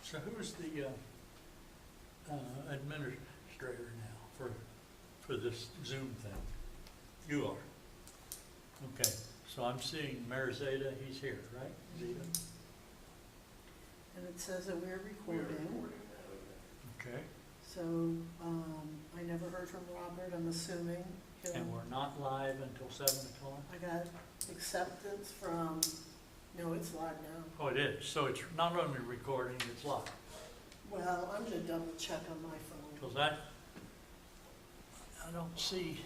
So who's the administrator now for this Zoom thing? You are. Okay, so I'm seeing Mayor Zeta, he's here, right? Zeta? And it says that we're recording. Okay, So, I never heard from Robert, I'm assuming he'll. and we're not live until 7 o'clock? I got acceptance from, no, it's live now. Oh, it is, so it's not only recording, it's live. Well, I'm gonna double check on my phone. Because I don't see,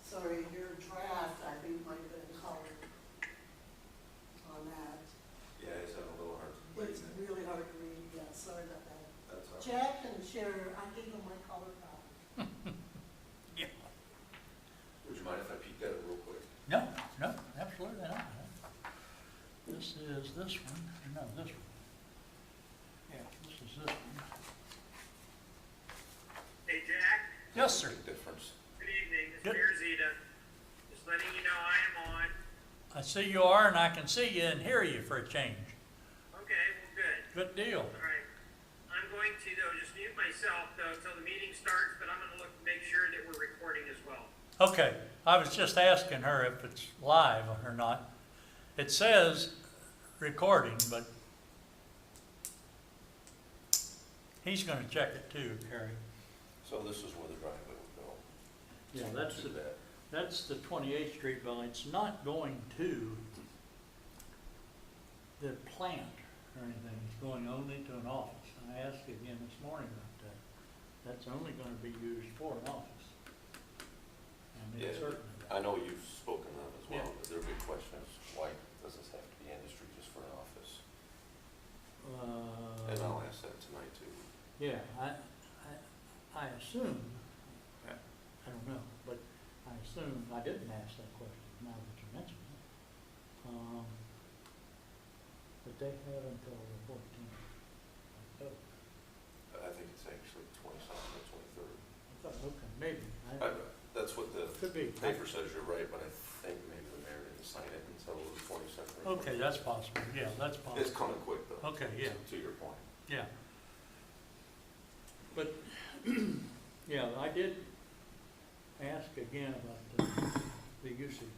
Sorry, your draft, I think might have been colored on that. Yeah, it's a little hard to read. It's really hard to read, yeah, sorry about that. That's all right. Jack and Sharon, I gave them my color copy. yeah, Would you mind if I peeked at it real quick? no, absolutely not. This is this one, no, this one. Yeah, this is this one. Hey, Jack. Yes, sir. Big difference. Good evening. It's Good. Mayor Zeta. Just letting you know I am on. I see you are, and I can see you and hear you for a change. Okay, well, good. Good deal. All right. I'm going to, though, just mute myself, though, until the meeting starts, but I'm going to look to make sure that we're recording as well. Okay, I was just asking her if it's live or not. It says recording, but he's gonna check it too, Carrie. So this is where the driveway would go. Yeah, So that's to the, that. that's the 28th Street building. It's not going to the plant or anything. It's going only to an office. I asked you again this morning about that. That's only gonna be used for an office. And Yeah, it's certain of that. I know you've spoken of it as well, Yeah. but their big question is, why does this have to be industry just for an office? And I'll ask that tonight too. Yeah, I assume, I don't know, but I assume, I didn't ask that question now that you mention it. But they have until the 14th. I think it's actually 22nd or 23rd. Okay, maybe. That's what the Could be. paper says, you're right, but I think maybe the mayor didn't sign it until the 22nd. or Okay, 23rd. that's possible, yeah, that's It's possible. coming quick though. Okay, yeah, To your point. yeah. But, yeah, I did ask again about the usage.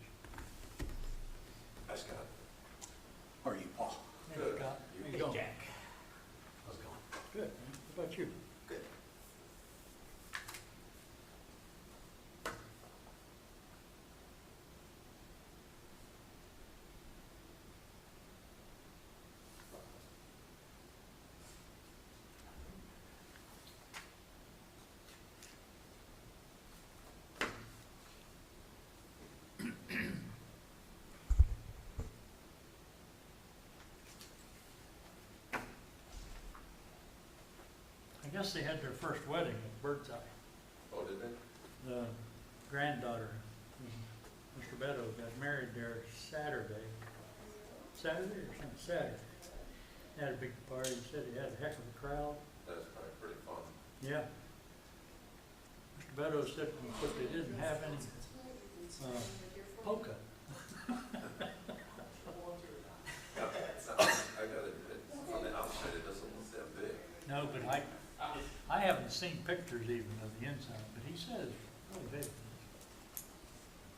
Hi, Scott. How are you, Paul? Hey, Good. Scott, how you Hey, doing? Jack. How's it going? Good, man. How about you? Good. I guess they had their first wedding at Birdseye. Oh, did they? The granddaughter, Mr. Beto, got married there Saturday. Saturday or something? Saturday. Had a big party, said he had a heck of a crowd. That's probably pretty fun. Yeah. Mr. Beto said, but they didn't have any, polka. I gotta admit, from the outside, it doesn't look that big. No, but I haven't seen pictures even of the inside, but he says really big.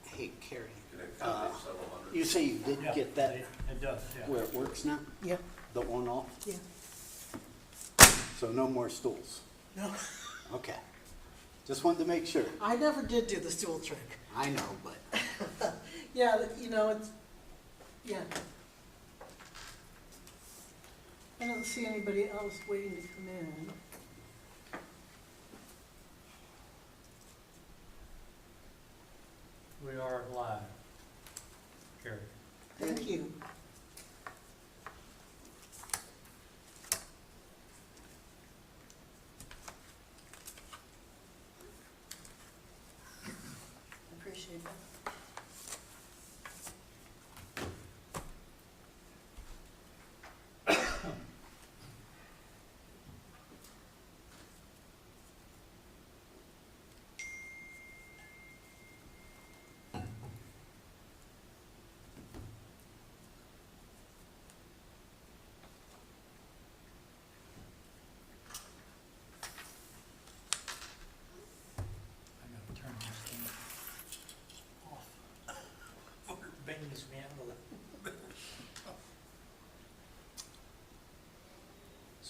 Hey, Carrie, Can it accommodate several hundred? you say you did Yeah, get that It does, yeah. where it works now? Yeah, The one off? yeah. So no more stools? No, Okay. Just wanted to make sure. I never did do the stool trick. I know, but Yeah, you know, it's, yeah. I don't see anybody else waiting to come in. We are live. Carrie. Thank you. Appreciate that.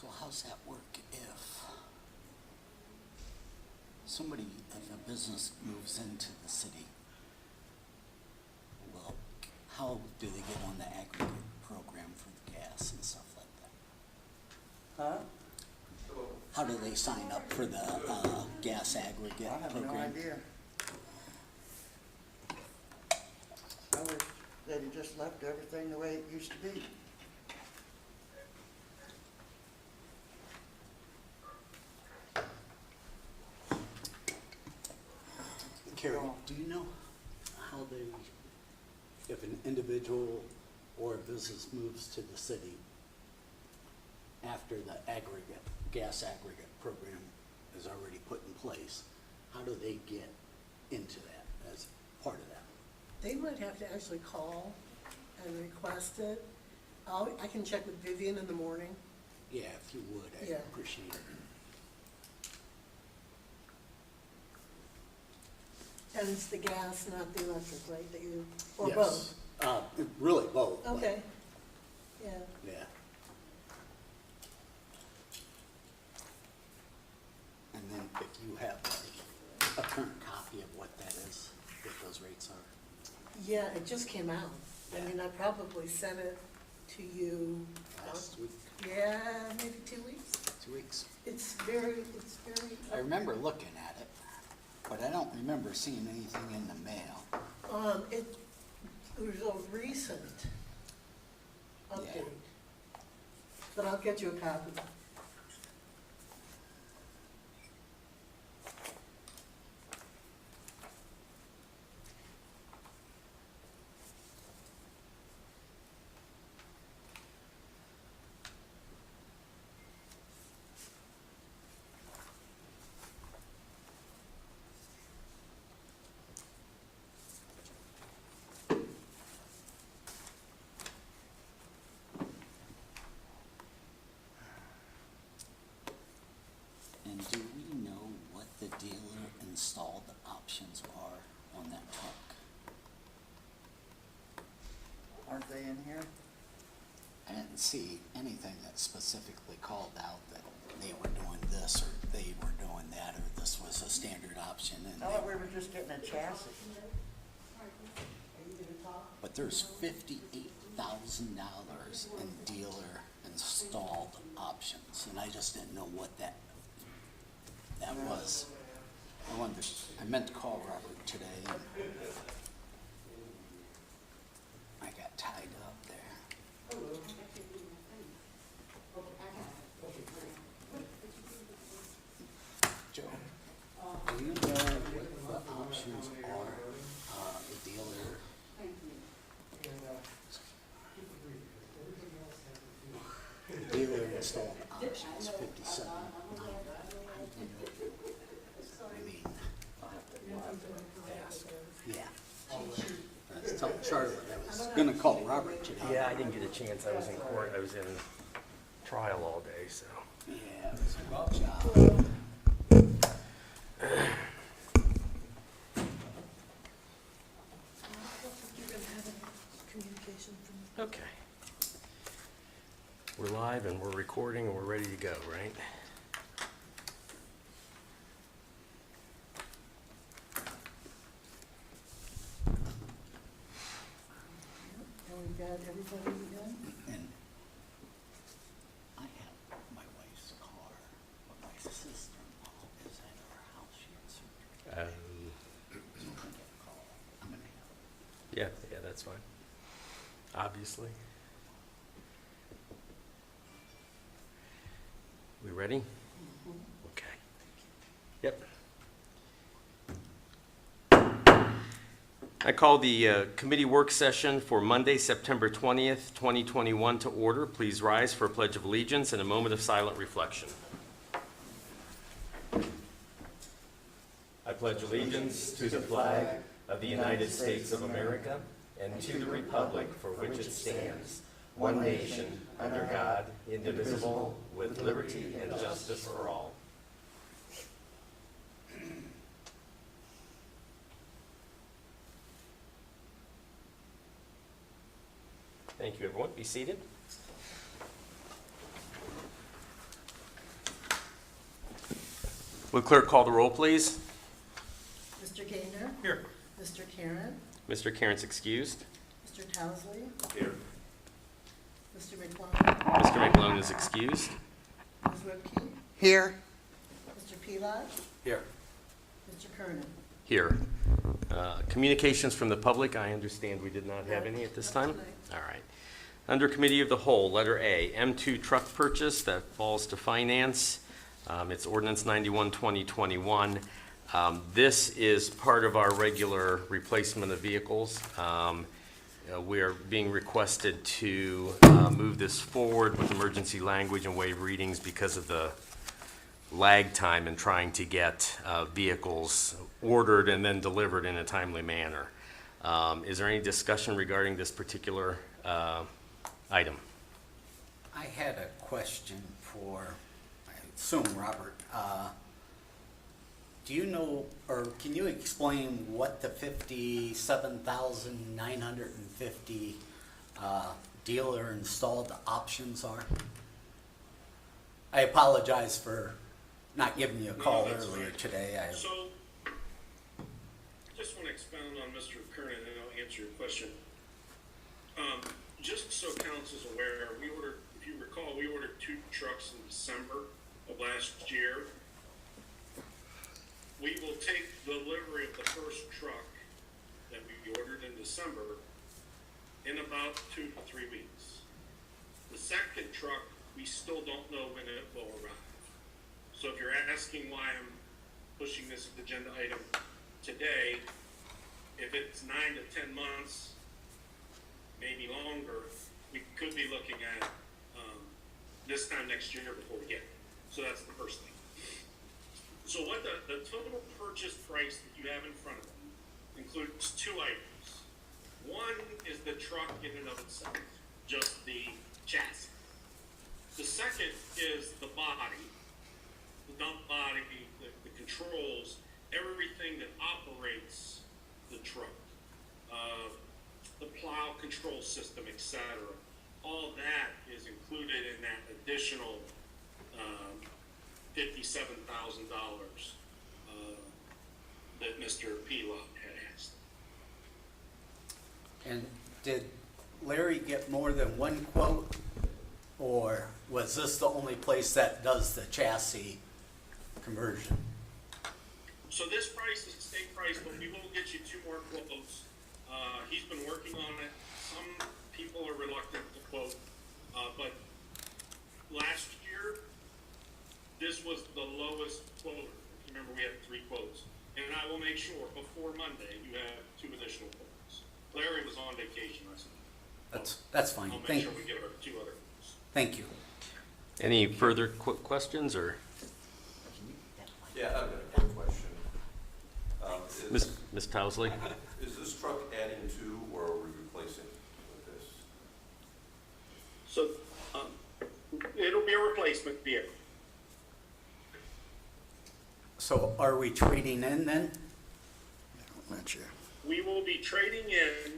So how's that work if somebody, if a business moves into the city? Well, how do they get on the aggregate program for the gas and stuff like that? Huh? How do they sign up for the gas aggregate I have program? no idea. I wish they'd have just left everything the way it used to be. Carrie, do you know how they, if an individual or a business moves to the city after the aggregate, gas aggregate program is already put in place, how do they get into that as part of that? They might have to actually call and request it. I can check with Vivian in the morning. Yeah, if you would, I'd Yeah. appreciate it. And it's the gas, not the electric, right, that you, or Yes. both? Really both. but- Okay, yeah. Yeah. And then if you have a current copy of what that is, what those rates are. Yeah, it just came out. I mean, I probably sent it to you, Last week, yeah, maybe 2 weeks. 2 weeks. It's very, I remember looking at it, but I don't remember seeing anything in the mail. it was a recent update. But I'll get you a copy. And do we know what the dealer installed options are on that truck? Aren't they in here? I didn't see anything that specifically called out that they were doing this or they were doing that, or this was a standard option and I thought we they, were just getting a chassis. but there's $58,000 in dealer installed options, and I just didn't know what that was. I meant to call Robert today, and I got tied up there. Joe, do you know what the options are, the dealer? The dealer installed options, 57. I mean, yeah. I was telling Charlotte I was gonna call Robert today. Yeah, I didn't get a chance. I was in court. I was in trial all day, so. Yeah, it was a rough job. You're gonna have a communication from. Okay. We're live and we're recording and we're ready to go, right? And we've got everybody done? And I have my wife's car, but my sister-in-law is at her house. She had surgery. So I'm gonna get a call. I'm gonna have Yeah, that's fine. Obviously. We ready? Okay. Yep. I call the committee work session for Monday, September 20th, 2021 to order. Please rise for a pledge of allegiance and a moment of silent reflection. I pledge allegiance to the flag of the United States of America and to the republic for which it stands, one nation, under God, indivisible, with liberty and justice for all. Thank you, everyone. Be seated. Would clerk call the roll, please? Mr. Gaynor? Here. Mr. Karen? Mr. Karen's excused. Mr. Towesley? Here. Mr. McClung? Mr. McClone is excused. Ms. Whipke? Here, Mr. Pelot? Here. Mr. Kernan? Here. Communications from the public, I understand we did not have any at this time. All right. Under Committee of the Whole, letter A, M2 truck purchase, that falls to finance. It's ordinance 91, 2021. This is part of our regular replacement of vehicles. We are being requested to move this forward with emergency language and waive readings because of the lag time in trying to get vehicles ordered and then delivered in a timely manner. Is there any discussion regarding this particular item? I had a question for, I assume, Robert. Do you know, or can you explain what the 57,950 dealer installed options are? I apologize for not giving you a call earlier today. So, just want to expound on Mr. Kernan and I'll answer your question. Just so council's aware, we ordered, if you recall, we ordered 2 trucks in December of last year. We will take delivery of the first truck that we ordered in December in about 2 to 3 weeks. The second truck, we still don't know when it will arrive. So if you're asking why I'm pushing this agenda item today, if it's 9 to 10 months, maybe longer, we could be looking at this time next year before we get it. So that's the first thing. So what the total purchase price that you have in front of you includes 2 items. One is the truck in and of itself, just the chassis. The second is the body, the dump body, the controls, everything that operates the truck, the plow control system, etc. All that is included in that additional $57,000 that Mr. Pelot had asked. And did Larry get more than one quote? Or was this the only place that does the chassis conversion? So this price is a state price, but we will get you 2 more quotes. He's been working on it. Some people are reluctant to quote, but last year, this was the lowest quote. Remember, we had 3 quotes. And I will make sure before Monday, you have 2 additional quotes. Larry was on vacation last night. That's fine. I'll make Thank sure you. we get our 2 other quotes. Thank you. Any further questions or? Yeah, I've got a quick question. Ms. Towesley? Is this truck adding to or are we replacing with this? So, it'll be a replacement vehicle. So are we trading in then? not sure. We will be trading in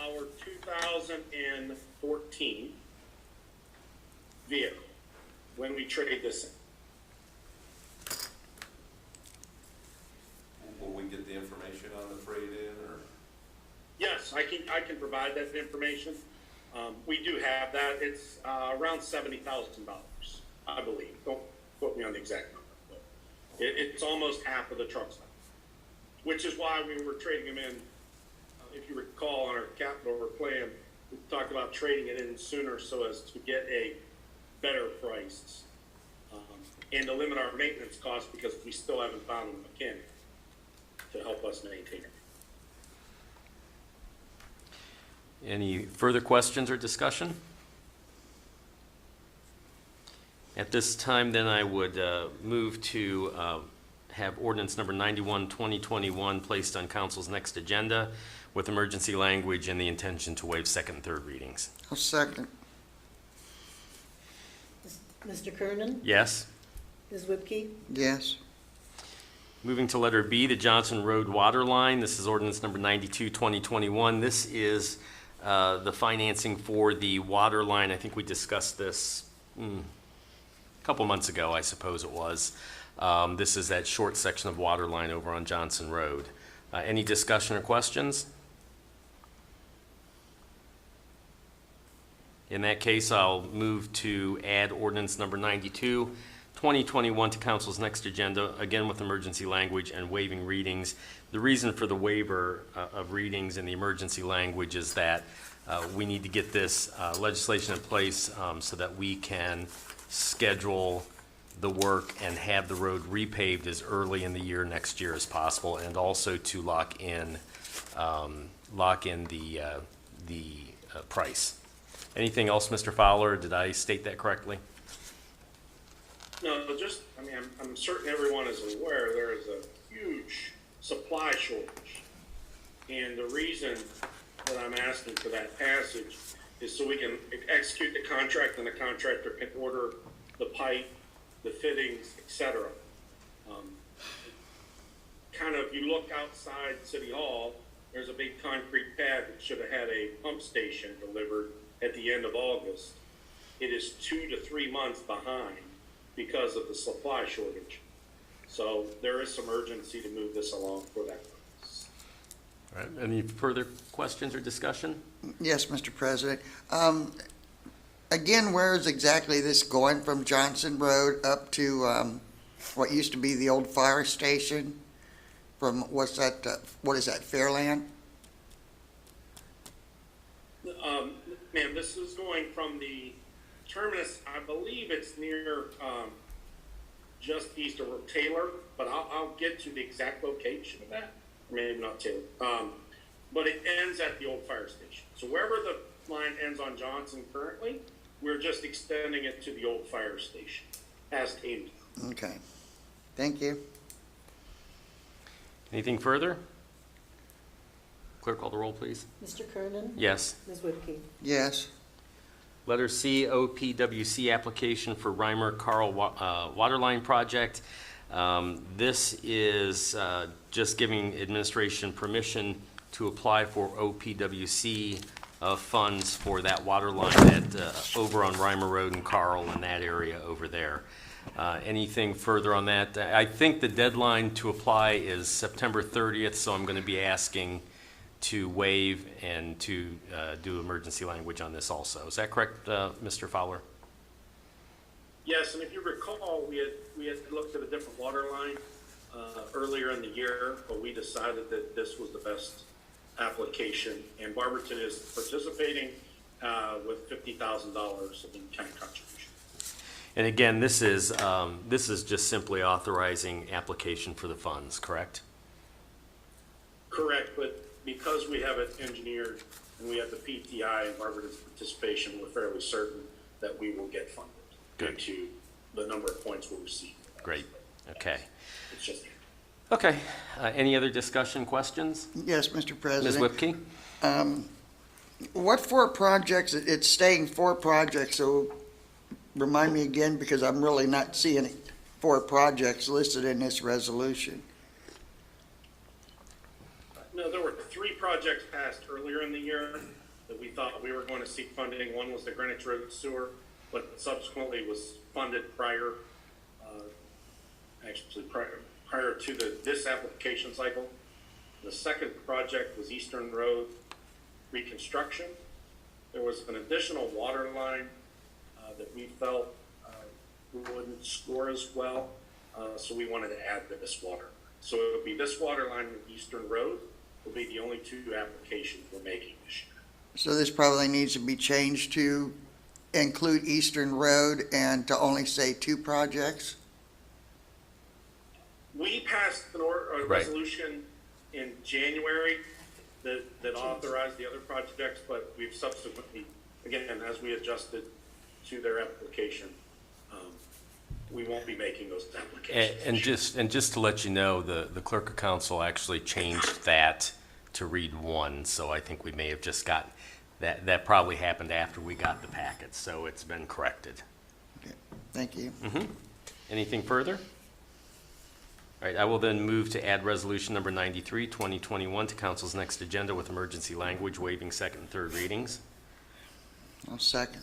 our 2014 vehicle when we trade this in. Will we get the information on the trade in or? Yes, I can provide that information. We do have that. It's around $70,000, I believe. Don't quote me on the exact number. But it's almost half of the truck's value, which is why we were trading them in. If you recall, on our capital plan, we talked about trading it in sooner so as to get a better price and to limit our maintenance costs because we still haven't found a mechanic to help us maintain it. Any further questions or discussion? At this time, then, I would move to have ordinance number 91, 2021 placed on council's next agenda with emergency language and the intention to waive second and third readings. I'll second. Mr. Kernan? Yes? Ms. Whipke? Yes. Moving to letter B, the Johnson Road water line. This is ordinance number 92, 2021. This is the financing for the water line. I think we discussed this a couple months ago, I suppose it was. This is that short section of water line over on Johnson Road. Any discussion or questions? In that case, I'll move to add ordinance number 92, 2021 to council's next agenda, again with emergency language and waiving readings. The reason for the waiver of readings in the emergency language is that we need to get this legislation in place so that we can schedule the work and have the road repaved as early in the year next year as possible, and also to lock in the price. Anything else, Mr. Fowler? Did I state that correctly? No, just, I mean, I'm certain everyone is aware there is a huge supply shortage. And the reason that I'm asking for that passage is so we can execute the contract and the contractor can order the pipe, the fittings, et cetera. Kind of, you look outside City Hall, there's a big concrete pad that should have had a pump station delivered at the end of August. It is 2 to 3 months behind because of the supply shortage. So there is some urgency to move this along for that purpose. All right, any further questions or discussion? Yes, Mr. President. Again, where is exactly this going from Johnson Road up to what used to be the old fire station? From, what's that, what is that, Fairland? Ma'am, this is going from the terminus, I believe it's near just east of Taylor, but I'll get to the exact location of that. Maybe not Taylor. But it ends at the old fire station. So wherever the line ends on Johnson currently, we're just extending it to the old fire station as aimed. Okay. Thank you. Anything further? Clerk, call the roll, please. Mr. Kernan? Yes. Ms. Whipke? Yes. Letter C, OPWC application for Reimer Carl Waterline Project. This is just giving administration permission to apply for OPWC funds for that water line that over on Reimer Road and Carl in that area over there. Anything further on that? I think the deadline to apply is September 30th, so I'm going to be asking to waive and to do emergency language on this also. Is that correct, Mr. Fowler? Yes, and if you recall, we had looked at a different water line earlier in the year, but we decided that this was the best application, and Barberton is participating with $50,000 in kind contribution. And again, this is just simply authorizing application for the funds, correct? Correct, but because we have it engineered and we have the PTI and Barberton's participation, we're fairly certain that we will get funded. Good. Due to the number of points we'll receive. Great. Okay. It's just. Okay. Any other discussion, questions? Yes, Mr. Ms. President. Whipke? What 4 projects, it's staying 4 projects, so remind me again, because I'm really not seeing 4 projects listed in this resolution. No, there were 3 projects passed earlier in the year that we thought we were going to seek funding. One was the Greenwich Road Sewer, but subsequently was funded prior to this application cycle. The second project was Eastern Road reconstruction. There was an additional water line that we felt wouldn't score as well, so we wanted to add this water. So it would be this water line with Eastern Road will be the only 2 applications we're making this year. So this probably needs to be changed to include Eastern Road and to only say 2 projects? We passed a resolution in January that authorized the other projects, but we've subsequently, again, as we adjusted to their application, we won't be making those applications. And just to let you know, the clerk of council actually changed that to read 1, so I think we may have just got, that probably happened after we got the packet, so it's been corrected. Okay, thank you. Anything further? All right, I will then move to add resolution number 93, 2021 to council's next agenda with emergency language waiving second and third readings. I'll second.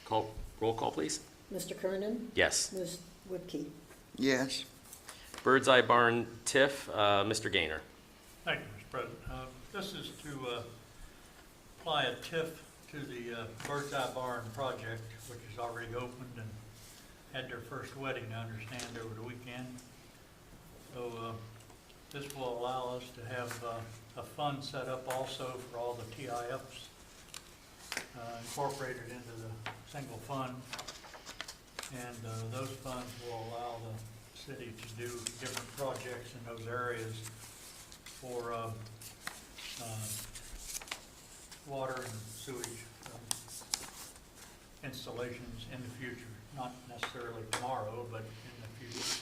Roll call, please. Mr. Kernan? Yes. Ms. Whipke? Yes. Bird's Eye Barn TIF, Mr. Gaynor. Thank you, Mr. President. This is to apply a TIF to the Bird's Eye Barn project, which is already opened and had their first wedding, I understand, over the weekend. So this will allow us to have a fund set up also for all the TIFs incorporated into the single fund. And those funds will allow the city to do different projects in those areas for water and sewage installations in the future, not necessarily tomorrow, but in the future.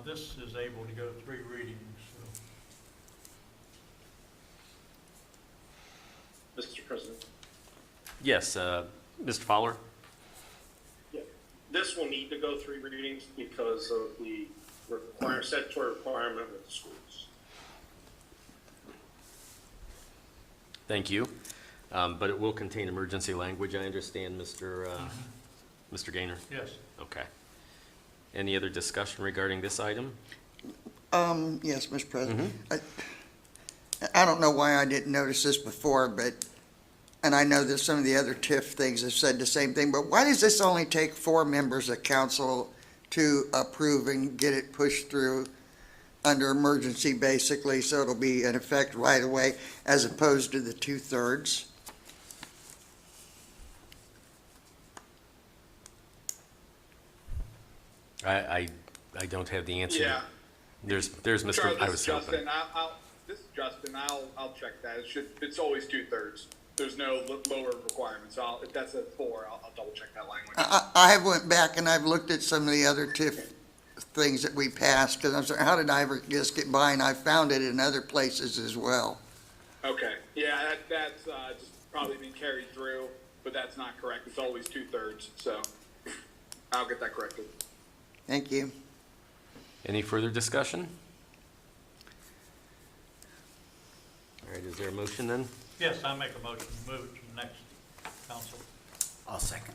This is able to go 3 readings, so. Mr. President. Yes, Mr. Fowler? Yeah. This will need to go 3 readings because of the statutory requirement with the schools. Thank you. But it will contain emergency language, I understand, Mr. Gaynor? Yes. Okay. Any other discussion regarding this item? Yes, Mr. President. I don't know why I didn't notice this before, but, and I know that some of the other TIF things have said the same thing, but why does this only take 4 members of council to approve and get it pushed through under emergency, basically, so it'll be in effect right away, as opposed to the 2/3? I don't have the answer. Yeah. There's Mr. Charles, I this was is hoping. Justin. This is Justin. I'll check that. It's always 2/3. There's no lower requirements. If that's a 4, I'll double check that language. I have went back and I've looked at some of the other TIF things that we passed, because I'm sorry, how did I ever just get by? And I found it in other places as well. Okay. Yeah, that's just probably been carried through, but that's not correct. It's always 2/3. So I'll get that corrected. Thank you. Any further discussion? All right, is there a motion then? Yes, I make a motion to move it to the next council. I'll second.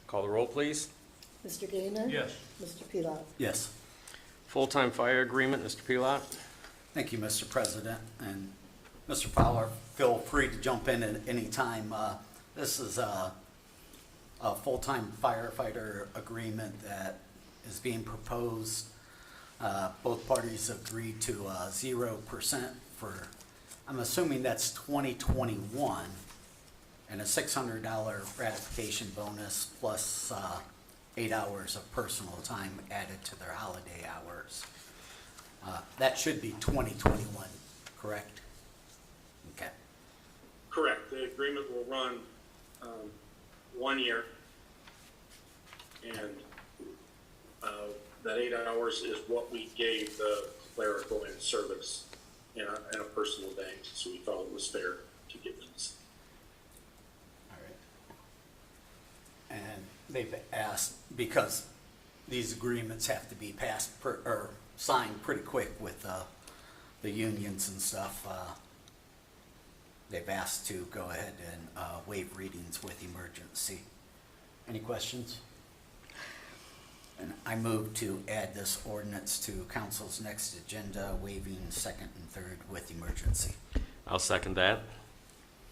Call the roll, please. Mr. Gaynor? Yes. Mr. Pelot? Yes. Full-time fire agreement, Mr. Pelot? Thank you, Mr. President. And Mr. Fowler, feel free to jump in at any time. This is a full-time firefighter agreement that is being proposed. Both parties agreed to 0% for, I'm assuming that's 2021, and a $600 ratification bonus plus 8 hours of personal time added to their holiday hours. That should be 2021, correct? Okay. Correct. The agreement will run 1 year, and that 8 hours is what we gave the clerical in service in a personal day, so we felt it was fair to give this. All right. And they've asked, because these agreements have to be passed or signed pretty quick with the unions and stuff, they've asked to go ahead and waive readings with emergency. Any questions? And I move to add this ordinance to council's next agenda, waiving 2nd and 3rd with emergency. I'll second that.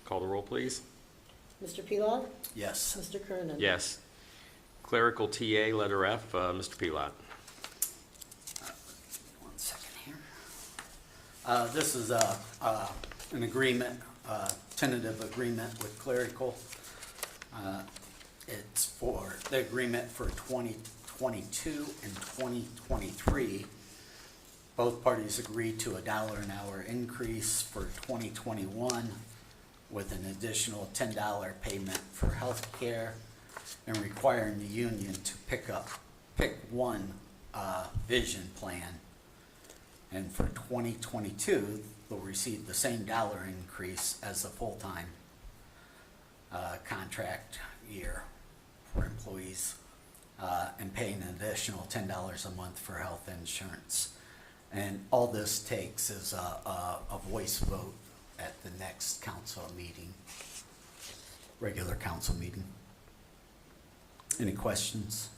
Call the roll, please. Mr. Pelot? Yes. Mr. Kernan? Yes. Clerical TA, letter F, Mr. Pelot. 1 second here. This is an agreement, tentative agreement with clerical. It's for the agreement for 2022 and 2023. Both parties agreed to $1 an hour increase for 2021 with an additional $10 payment for health care and requiring the union to pick one vision plan. And for 2022, they'll receive the same dollar increase as the full-time contract year for employees, and paying an additional $10 a month for health insurance. And all this takes is a voice vote at the next council meeting, regular council meeting. Any questions?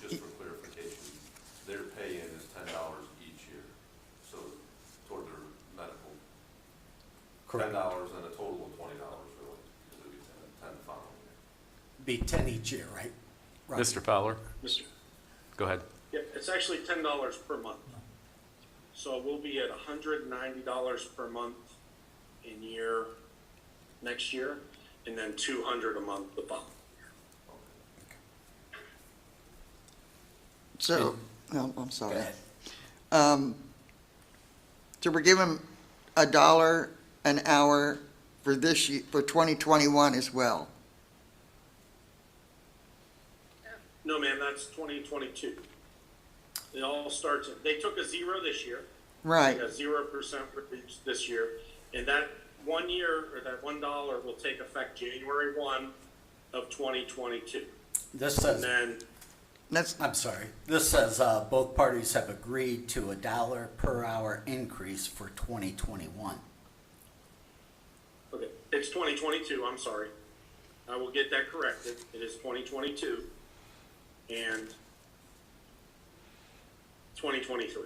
Just for clarification, their pay-in is $10 each year, so toward their medical. Correct. $10 and a total of $20 really, because it'd be 10 the following year. Be 10 each year, right? Right. Mr. Fowler, Mr. go ahead. Yep, it's actually $10 per month. So we'll be at $190 per month next year, and then $200 a month the following. So, no, I'm Go sorry. ahead. So we're giving $1 an hour for this year, for 2021 as well. No, man, that's 2022. It all starts, they took a 0 this year. Right. They got 0% reduced this year, and that 1 year, or that $1 will take effect January 1 of 2022. This And says, then, I'm sorry, this says both parties have agreed to $1 per hour increase for 2021. okay, it's 2022, I'm sorry. I will get that corrected. It is 2022 and 2023.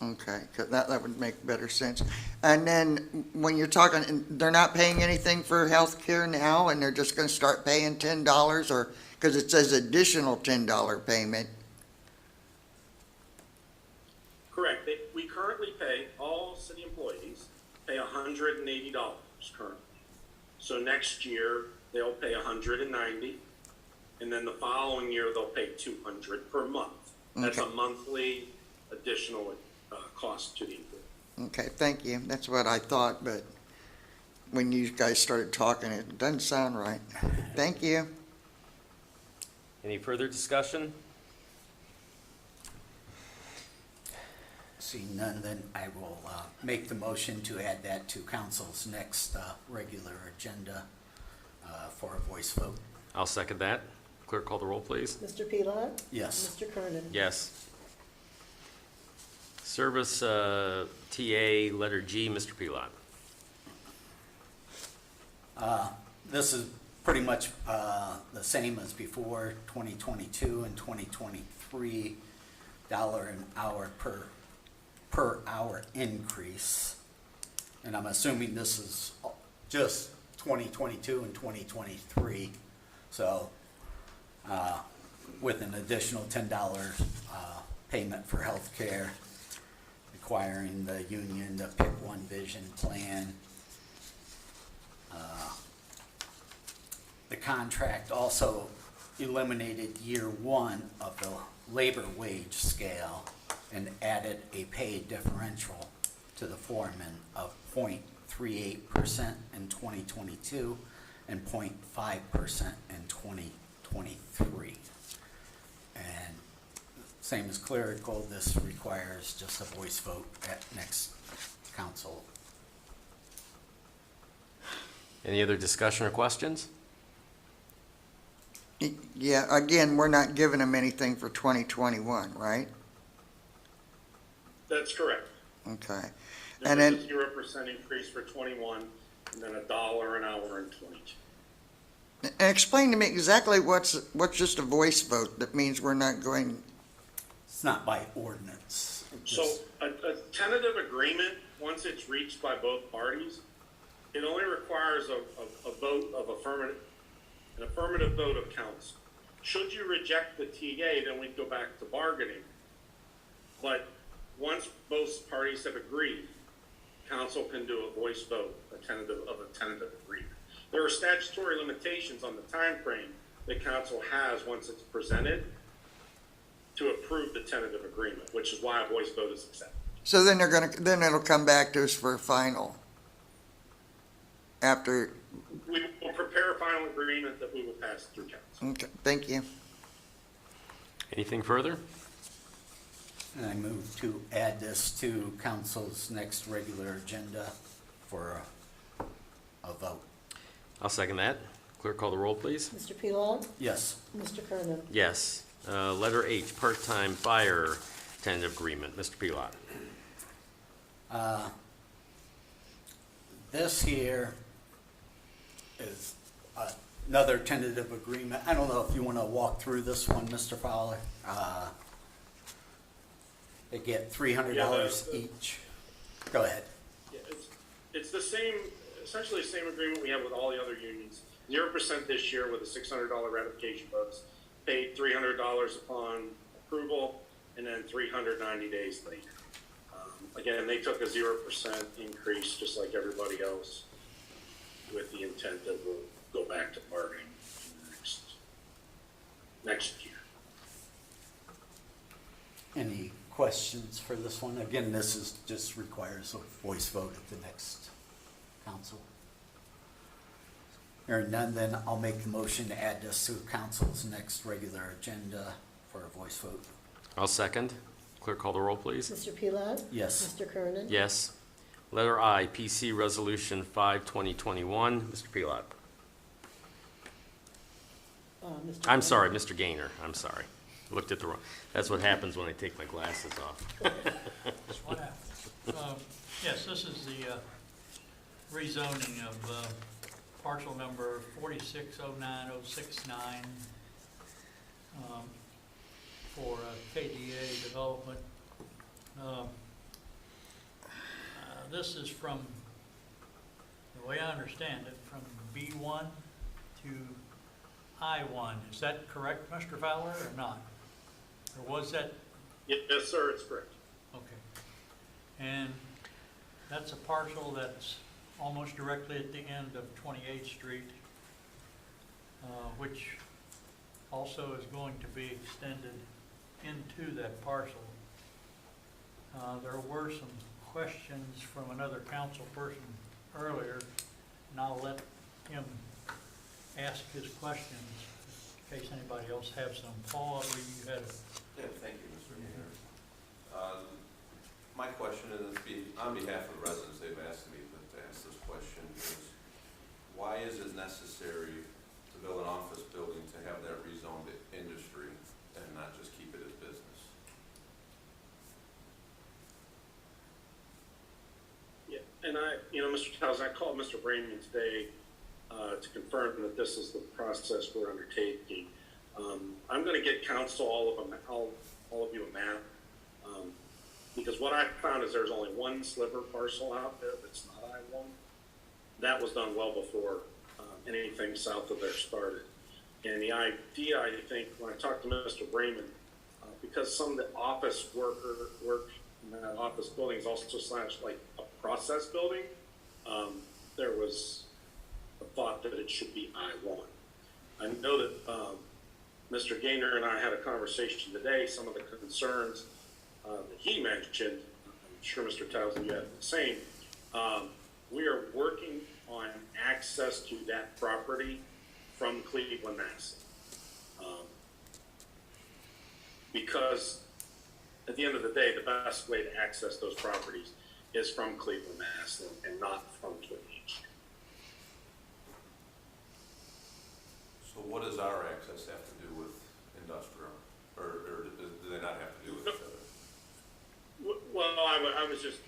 Okay, 'cause that would make better sense. And then when you're talking, they're not paying anything for health care now, and they're just gonna start paying $10, or, because it says additional $10 payment. Correct. We currently pay, all city employees pay $180 currently. So next year, they'll pay $190, and then the following year, they'll pay $200 per month. That's a Okay. monthly additional cost to the employee. Okay, thank you. That's what I thought, but when you guys started talking, it doesn't sound right. Thank you. Any further discussion? Seeing none, then I will make the motion to add that to council's next regular agenda for a voice vote. I'll second that. Clerk, call the roll, please. Mr. Pelot? Yes. Mr. Kernan? Yes. Service TA, letter G, Mr. Pelot. This is pretty much the same as before, 2022 and 2023, $1 an hour per hour increase. And I'm assuming this is just 2022 and 2023. So with an additional $10 payment for health care, requiring the union to pick one vision plan. The contract also eliminated year one of the labor wage scale and added a pay differential to the foreman of 0.38% in 2022 and 0.5% in 2023. And same as clerical, this requires just a voice vote at next council. Any other discussion or questions? Yeah, again, we're not giving them anything for 2021, right? That's correct. Okay. There And was then, a 0% increase for 21, and then $1 an hour in 22. and explain to me exactly what's just a voice vote that means we're not going, It's not by ordinance. It So just- a tentative agreement, once it's reached by both parties, it only requires a vote of an affirmative vote of council. Should you reject the TA, then we'd go back to bargaining. But once both parties have agreed, council can do a voice vote, a tentative agreement. There are statutory limitations on the time frame that council has once it's presented to approve the tentative agreement, which is why a voice vote is accepted. so then then it'll come back to us for a final after, We will prepare a final agreement that we will pass through council. okay, thank you. Anything further? And I move to add this to council's next regular agenda for a vote. I'll second that. Clerk, call the roll, please. Mr. Pelot? Yes. Mr. Kernan? Yes. Letter H, part-time fire tentative agreement. Mr. Pelot. This here is another tentative agreement. I don't know if you want to walk through this one, Mr. Fowler. They get $300 each. Go ahead. Yeah, it's the same, essentially the same agreement we have with all the other unions. 0% this year with a $600 ratification bonus, paid $300 upon approval, and then 390 days later. Again, they took a 0% increase, just like everybody else, with the intent that we'll go back to bargaining next year. Any questions for this one? Again, this is just requires a voice vote at the next council. Hearing none, then I'll make the motion to add this to council's next regular agenda for a voice vote. I'll second. Clerk, call the roll, please. Mr. Pelad? Yes. Mr. Kernan? Yes. Letter I, PC Resolution 5/2021. Mr. Pelot. Mr. I'm sorry, Mr. Gaynor. I'm sorry. Looked at the wrong. That's what happens when I take my glasses off. That's what happened. Yes, this is the rezoning of parcel number 4609069 for KDA development. This is from, the way I understand it, from B1 to I1. Is that correct, Mr. Fowler, or not? Or was that? Yes, sir, it's correct. Okay. And that's a parcel that's almost directly at the end of 28th Street, which also is going to be extended into that parcel. There were some questions from another council person earlier, and I'll let him ask his questions in case anybody else has some. Paul, you had a... Yeah, thank you, Mr. Gaynor. My question is, on behalf of the residents, they've asked me to ask this question, is why is it necessary to build an office building to have that rezoned industry and not just keep it as business? Yeah, and Mr. Towns, I called Mr. Brainian today to confirm that this is the process we're undertaking. I'm going to get council all of you a map, because what I found is there's only one sliver parcel out there that's not I-1. That was done well before anything south of there started. And the idea, I think, when I talked to Mr. Brayman, because some of the office work in that office building is also / like a process building, there was a thought that it should be I-1. I know that Mr. Gaynor and I had a conversation today. Some of the concerns that he mentioned, I'm sure Mr. Townsend, you had the same. We are working on access to that property from Cleveland, Mass. Because at the end of the day, the best way to access those properties is from Cleveland, Mass, and not from Twin Beach. So what does our access have to do with industrial, or do they not have to do with each other? Well, I was just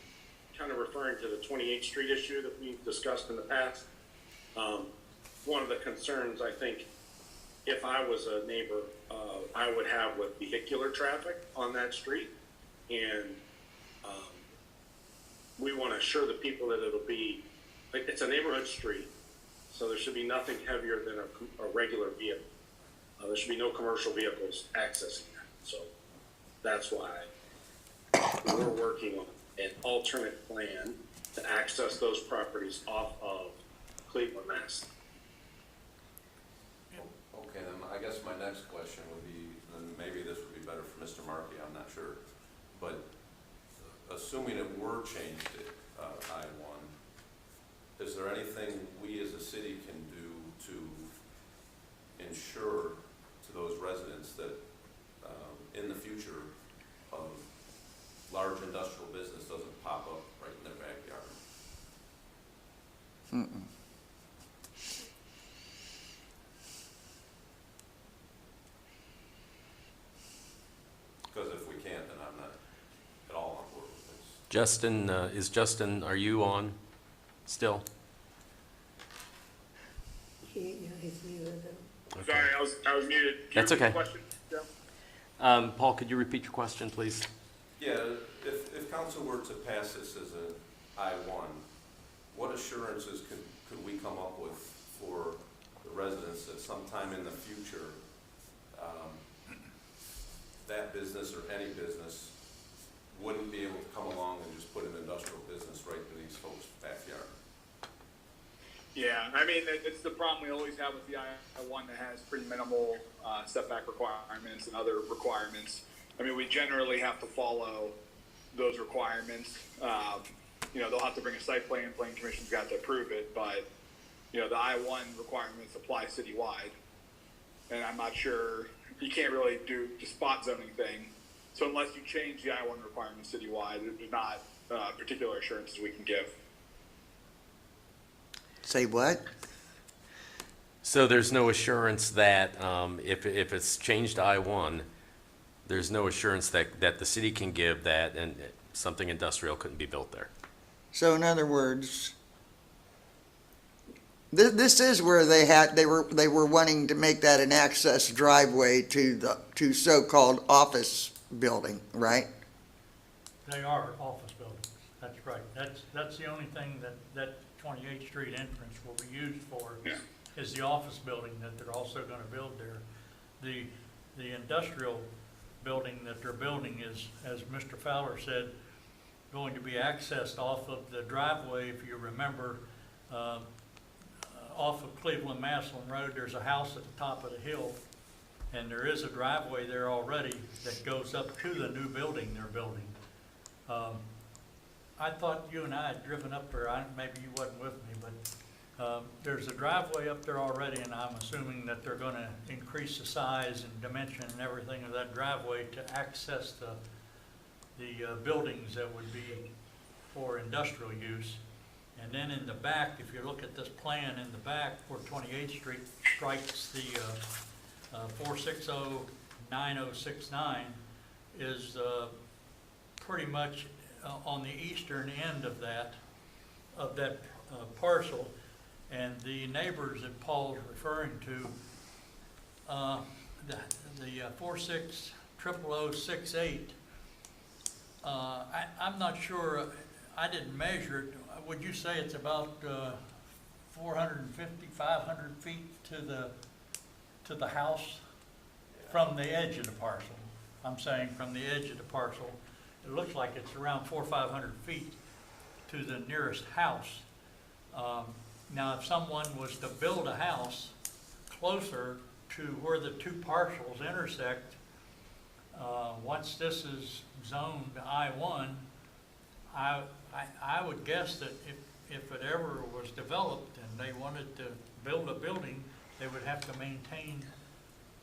kind of referring to the 28th Street issue that we've discussed in the past. One of the concerns, I think, if I was a neighbor, I would have with vehicular traffic on that street. And we want to assure the people that it'll be, it's a neighborhood street, so there should be nothing heavier than a regular vehicle. There should be no commercial vehicles accessing that. So that's why we're working on an alternate plan to access those properties off of Cleveland, Mass. Okay, then I guess my next question would be, and maybe this would be better for Mr. Markey, I'm not sure, but assuming it were changed to I-1, is there anything we as a city can do to ensure to those residents that in the future large industrial business doesn't pop up right in their backyard? Because if we can't, then I'm not at all on board with this. Justin, are you on still? He's muted. I was muted. Can you That's repeat the okay. question, Joe? Paul, could you repeat your question, please? Yeah, if council were to pass this as an I-1, what assurances could we come up with for the residents that sometime in the future, that business or any business wouldn't be able to come along and just put an industrial business right in these folks' backyard? Yeah, I mean, it's the problem we always have with the I-1 that has pretty minimal setback requirements and other requirements. I mean, we generally have to follow those requirements. You know, they'll have to bring a site plan, planning commission's got to approve it, but, you know, the I-1 requirements apply citywide. And I'm not sure, you can't really do the spot zoning thing. So unless you change the I-1 requirements citywide, there's not particular assurances we can give. Say what? So there's no assurance that if it's changed to I-1, there's no assurance that the city can give that and something industrial couldn't be built there. So in other words, this is where they were wanting to make that an access driveway to so-called office building, right? They are office buildings, that's right. That's the only thing that 28th Street entrance will be used for, is the office building that they're also gonna build there. The industrial building that they're building is, as Mr. Fowler said, going to be accessed off of the driveway. If you remember, off of Cleveland Maslin Road, there's a house at the top of the hill, and there is a driveway there already that goes up to the new building they're building. I thought you and I had driven up there, maybe you wasn't with me, but there's a driveway up there already, and I'm assuming that they're gonna increase the size and dimension and everything of that driveway to access the buildings that would be for industrial use. And then in the back, if you look at this plan in the back where 28th Street strikes the 460-9069 is pretty much on the eastern end of that parcel. And the neighbors that Paul's referring to, the 4600068, I'm not sure, I didn't measure it. Would you say it's about 450, 500 feet to the house from the edge of the parcel? I'm saying from the edge of the parcel. It looks like it's around 400 or 500 feet to the nearest house. Now, if someone was to build a house closer to where the two parcels intersect, once this is zoned I-1, I would guess that if it ever was developed and they wanted to build a building, they would have to maintain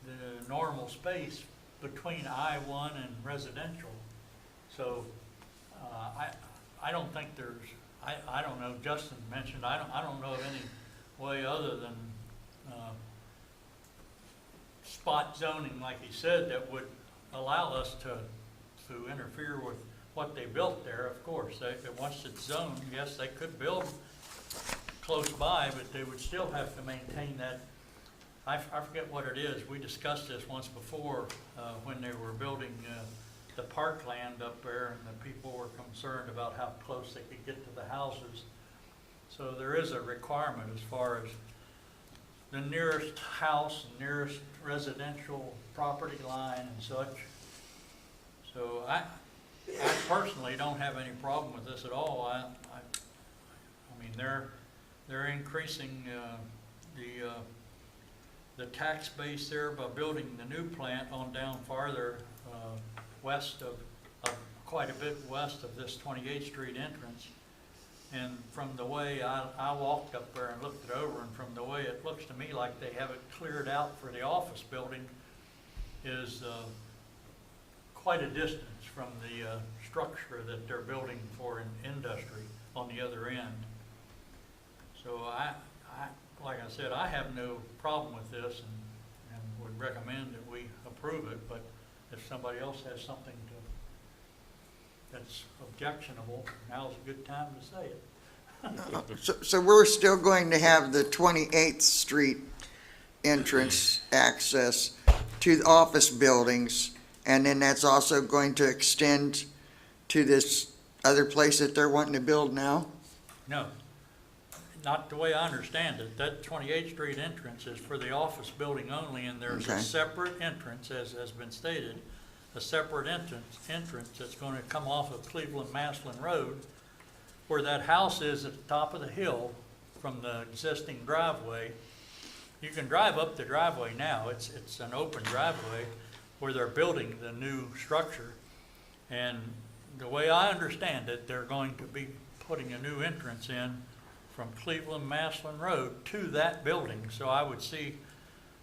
the normal space between I-1 and residential. So I don't think there's, I don't know, Justin mentioned, I don't know of any way other than spot zoning, like he said, that would allow us to interfere with what they built there. Of course, once it's zoned, yes, they could build close by, but they would still have to maintain that. I forget what it is. We discussed this once before when they were building the parkland up there, and the people were concerned about how close they could get to the houses. So there is a requirement as far as the nearest house, nearest residential property line and such. So I personally don't have any problem with this at all. I mean, they're increasing the tax base there by building the new plant on down farther west of quite a bit west of this 28th Street entrance. And from the way I walked up there and looked it over, and from the way it looks to me like they have it cleared out for the office building, is quite a distance from the structure that they're building for an industry on the other end. So like I said, I have no problem with this and would recommend that we approve it, but if somebody else has something that's objectionable, now's a good time to say it. So we're still going to have the 28th Street entrance access to the office buildings, and then that's also going to extend to this other place that they're wanting to build now? No, not the way I understand it. That 28th Street entrance is for the office building only, and there's Okay. a separate entrance, as has been stated, a separate entrance that's going to come off of Cleveland Maslin Road, where that house is at the top of the hill from the existing driveway. You can drive up the driveway now. It's an open driveway where they're building the new structure. And the way I understand it, they're going to be putting a new entrance in from Cleveland Maslin Road to that building. So I would see,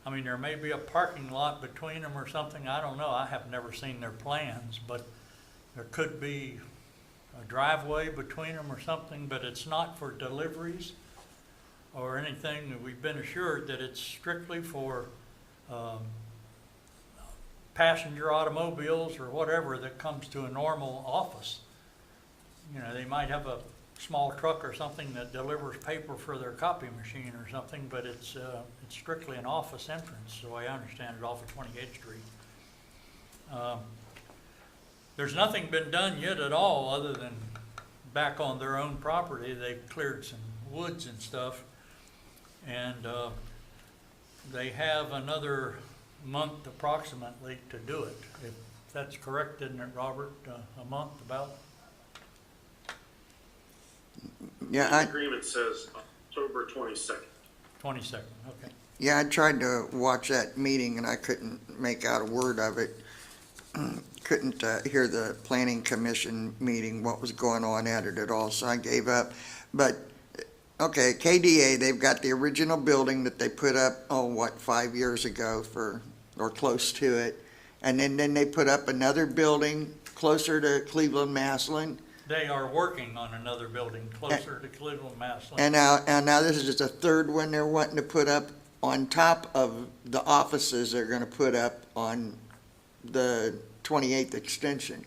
I mean, there may be a parking lot between them or something. I don't know. I have never seen their plans, but there could be a driveway between them or something, but it's not for deliveries or anything. We've been assured that it's strictly for passenger automobiles or whatever that comes to a normal office. You know, they might have a small truck or something that delivers paper for their copy machine or something, but it's strictly an office entrance, the way I understand it, off of 28th Street. There's nothing been done yet at all other than back on their own property. They've cleared some woods and stuff, and they have another month approximately to do it. If that's correct, isn't it, Robert? A month about? Yeah, The agreement says October 22nd. 22nd, okay. Yeah, I tried to watch that meeting and I couldn't make out a word of it. Couldn't hear the planning commission meeting, what was going on at it at all, so I gave up. But, okay, KDA, they've got the original building that they put up, 5 years ago or close to it. And then they put up another building closer to Cleveland Maslin. They are working on another building closer to Cleveland Maslin. And now this is just a third one they're wanting to put up on top of the offices they're gonna put up on the 28th extension.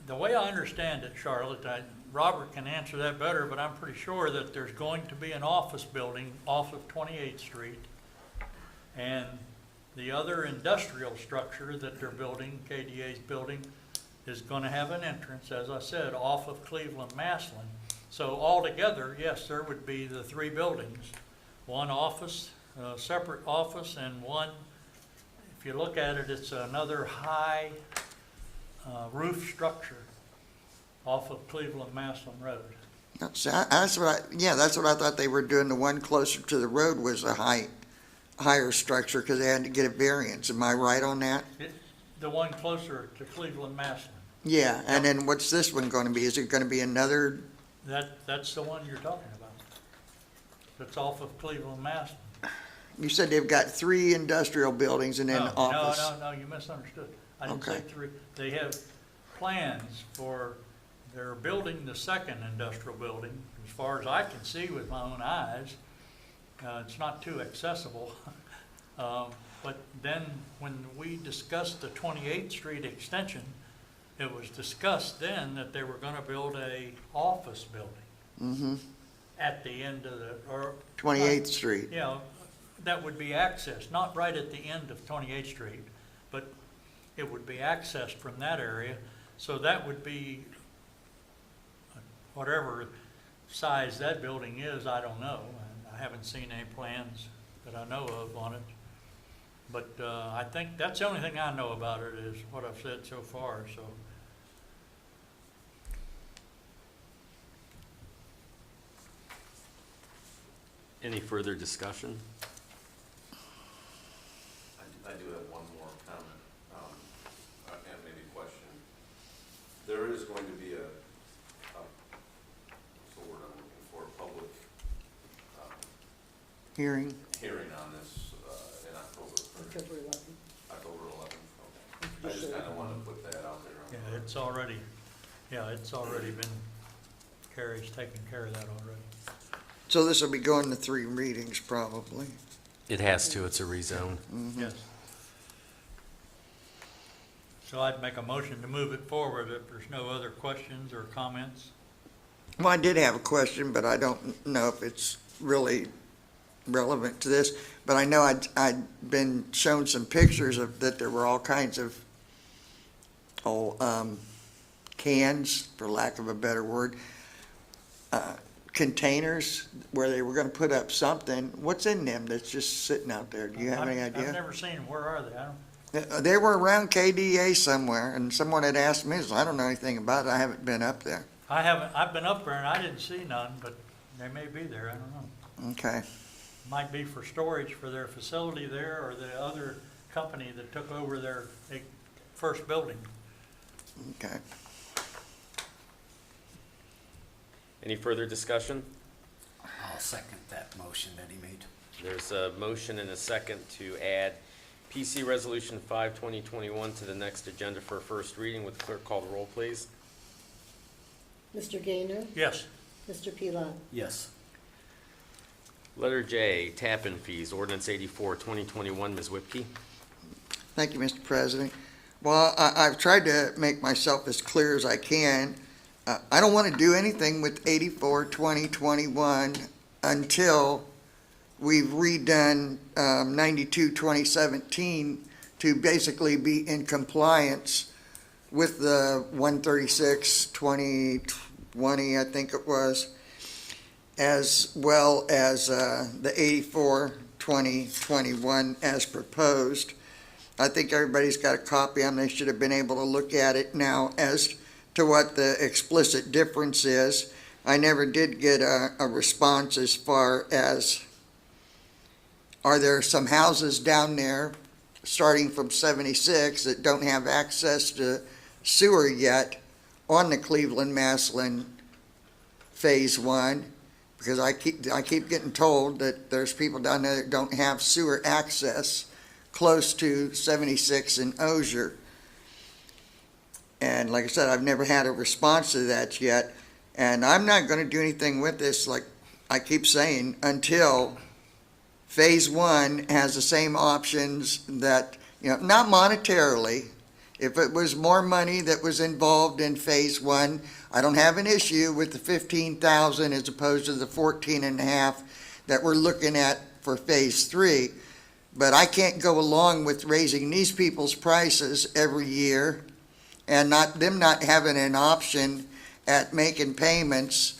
The way I understand it, Charlotte, Robert can answer that better, but I'm pretty sure that there's going to be an office building off of 28th Street. And the other industrial structure that they're building, KDA's building, is going to have an entrance, as I said, off of Cleveland Maslin. So altogether, yes, there would be the three buildings, one office, separate office, and one, if you look at it, it's another high roof structure off of Cleveland Maslin Road. That's what I thought they were doing. The one closer to the road was a higher structure because they had to get a variance. Am I right on that? The one closer to Cleveland Maslin. Yeah, and then what's this one going to be? Is it going to be another? That's the one you're talking about. That's off of Cleveland Maslin. You said they've got three industrial buildings and then office. No, you misunderstood. I didn't say Okay. three. They have plans they're building the second industrial building. As far as I can see with my own eyes, it's not too accessible. But then when we discussed the 28th Street extension, it was discussed then that they were gonna build a office building at the end of 28th Street. Yeah, that would be accessed, not right at the end of 28th Street, but it would be accessed from that area. So that would be, whatever size that building is, I don't know. And I haven't seen any plans that I know of on it. But I think that's the only thing I know about it is what I've said so far, so. Any further discussion? I do have one more comment, and maybe question. There is going to be what's the word I'm looking for, a public Hearing. hearing on this in October. October 11th. October 11th, okay. I just kind of want to put that out there. Yeah, it's already been, Carrie's taken care of that already. So this will be going to 3 readings probably. It has to, it's a rezone. Yes. So I'd make a motion to move it forward if there's no other questions or comments. Well, I did have a question, but I don't know if it's really relevant to this, but I know I'd been shown some pictures of, that there were all kinds of, cans, for lack of a better word, containers where they were gonna put up something. What's in them that's just sitting out there? Do you have any I've idea? never seen them. Where are they? I don't, They were around KDA somewhere, and someone had asked me, so I don't know anything about it. I haven't been up there. I've been up there and I didn't see none, but they may be there. I don't know. Okay. Might be for storage for their facility there or the other company that took over their first building. Okay. Any further discussion? I'll second that motion that he made. There's a motion and a second to add PC Resolution 5, 2021 to the next agenda for a first reading. Would the clerk call the roll, please? Mr. Gaynor? Yes, Mr. Pelot? Yes. Letter J, tap-in fees, ordinance 84, 2021. Ms. Whipke? Thank you, Mr. President. Well, I've tried to make myself as clear as I can. I don't want to do anything with 84, 2021 until we've redone 92, 2017 to basically be in compliance with the 136, 2020, I think it was, as well as the 84, 2021 as proposed. I think everybody's got a copy of them. They should have been able to look at it now as to what the explicit difference is. I never did get a response as far as, are there some houses down there starting from 76 that don't have access to sewer yet on the Cleveland-Massillon Phase 1? Because I keep getting told that there's people down there that don't have sewer access close to 76 and Osier. And like I said, I've never had a response to that yet. And I'm not going to do anything with this, like I keep saying, until Phase 1 has the same options that, not monetarily. If it was more money that was involved in Phase 1, I don't have an issue with the 15,000 as opposed to the 14.5 that we're looking at for Phase 3. But I can't go along with raising these people's prices every year and not having an option at making payments.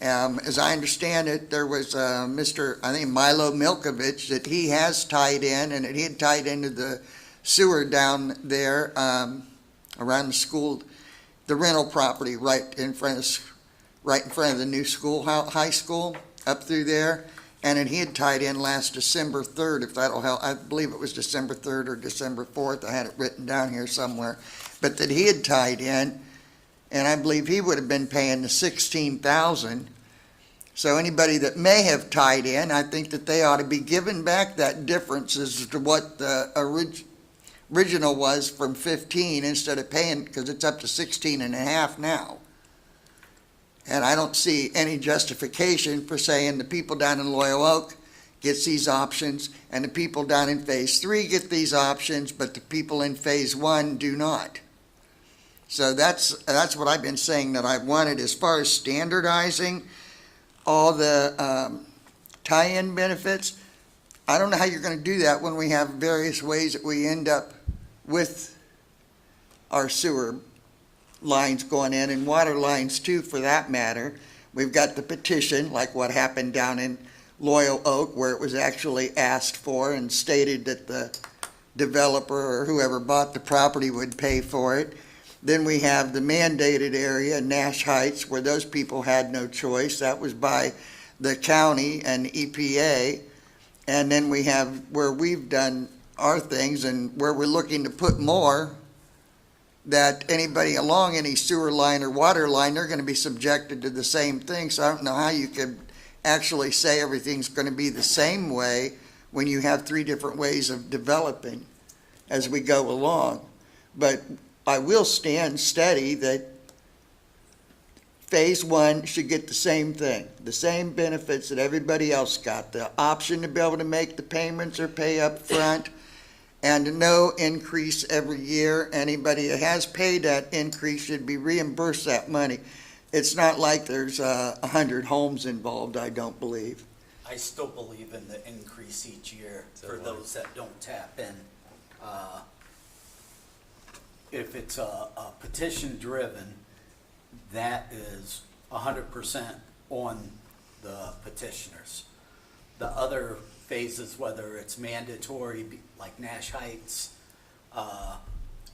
As I understand it, there was Mr. I think Milo Milkovich that he has tied in, and that he had tied into the sewer down there around the school, the rental property right in front of the new school, high school, up through there. And then he had tied in last December 3rd, if that'll help. I believe it was December 3rd or December 4th. I had it written down here somewhere. But that he had tied in, and I believe he would have been paying the $16,000. So anybody that may have tied in, I think that they ought to be given back that difference as to what the original was from 15 instead of paying, because it's up to 16.5 now. And I don't see any justification for saying the people down in Loyal Oak gets these options, and the people down in Phase 3 get these options, but the people in Phase 1 do not. So that's what I've been saying that I wanted as far as standardizing all the tie-in benefits. I don't know how you're going to do that when we have various ways that we end up with our sewer lines going in, and water lines too, for that matter. We've got the petition, like what happened down in Loyal Oak, where it was actually asked for and stated that the developer or whoever bought the property would pay for it. Then we have the mandated area, Nash Heights, where those people had no choice. That was by the county and EPA. And then we have where we've done our things and where we're looking to put more, that anybody along any sewer line or water line, they're going to be subjected to the same thing. So I don't know how you could actually say everything's going to be the same way when you have 3 different ways of developing as we go along. But I will stand steady that Phase 1 should get the same thing, the same benefits that everybody else got, the option to be able to make the payments or pay up front, and no increase every year. Anybody that has paid that increase should be reimbursed that money. It's not like there's 100 homes involved, I don't believe. I still believe in the increase each year So for do I. those that don't tap in. If it's a petition driven, that is 100% on the petitioners. The other phases, whether it's mandatory, like Nash Heights,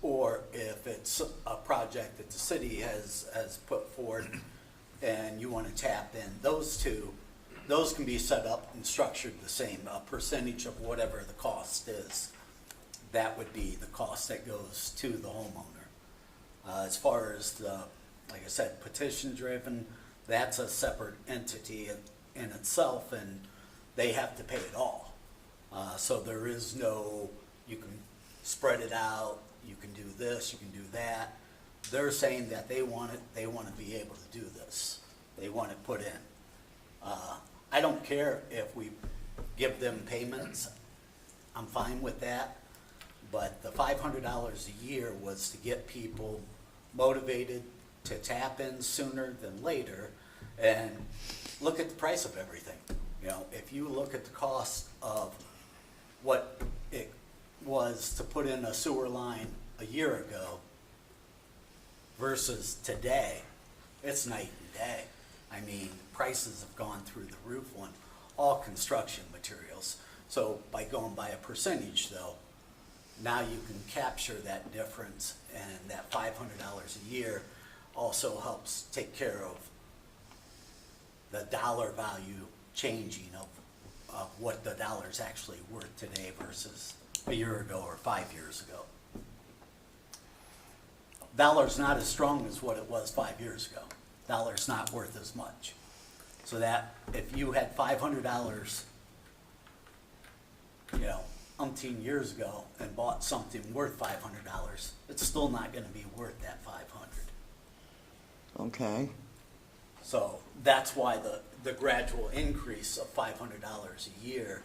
or if it's a project that the city has put forward and you want to tap in, those can be set up and structured the same, a percentage of whatever the cost is. That would be the cost that goes to the homeowner. As far as the, like I said, petition driven, that's a separate entity in itself, and they have to pay it all. So there is no, you can spread it out, you can do this, you can do that. They're saying that they want to be able to do this. They want it put in. I don't care if we give them payments. I'm fine with that. But the $500 a year was to get people motivated to tap in sooner than later. And look at the price of everything. You know, if you look at the cost of what it was to put in a sewer line a year ago versus today, it's night and day. I mean, prices have gone through the roof on all construction materials. So by going by a percentage though, now you can capture that difference, and that $500 a year also helps take care of the dollar value changing of what the dollar's actually worth today versus a year ago or 5 years ago. Dollar's not as strong as what it was 5 years ago. Dollar's not worth as much. So that if you had $500, you know, umpteen years ago and bought something worth $500, it's still not going to be worth that $500. Okay. So that's why the gradual increase of $500 a year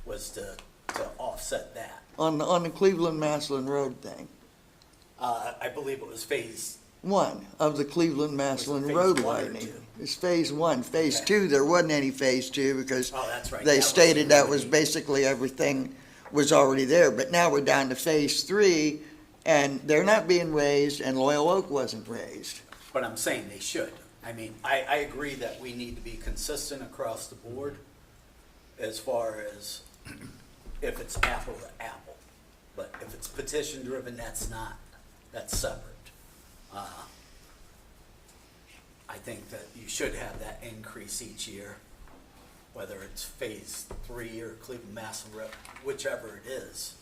was to offset that. On the Cleveland-Maslin Road thing, I believe it was phase, one of the Cleveland-Maslin Was it phase Road 1 or widening. 2? It's phase one. Phase Okay. two, there wasn't any phase two because oh, that's right. they that was stated that was already- basically everything was already there. But now we're down to phase three, and they're not being raised, and Loyal Oak wasn't raised. But I'm saying they should. I mean, I agree that we need to be consistent across the board as far as if it's apple to apple. But if it's petition driven, that's not, that's separate. I think that you should have that increase each year, whether it's phase 3 or Cleveland Maslin Road, whichever it is.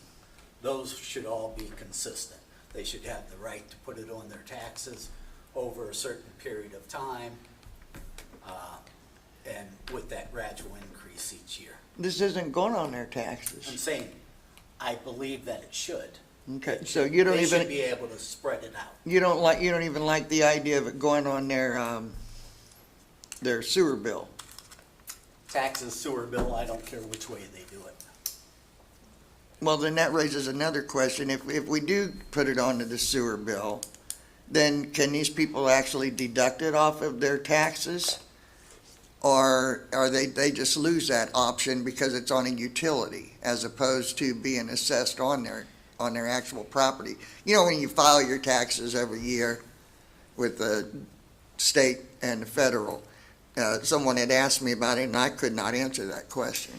Those should all be consistent. They should have the right to put it on their taxes over a certain period of time, and with that gradual increase each year. This isn't going on their I'm taxes. saying, I believe that it should. Okay, so you don't They should even, be able to spread it out. you don't even like the idea of it going on their sewer bill. Taxes, sewer bill, I don't care which way they do it. Well, then that raises another question. If we do put it onto the sewer bill, then can these people actually deduct it off of their taxes? Or are they just lose that option because it's on a utility as opposed to being assessed on their actual property? You know, when you file your taxes every year with the state and the federal, someone had asked me about it and I could not answer that question.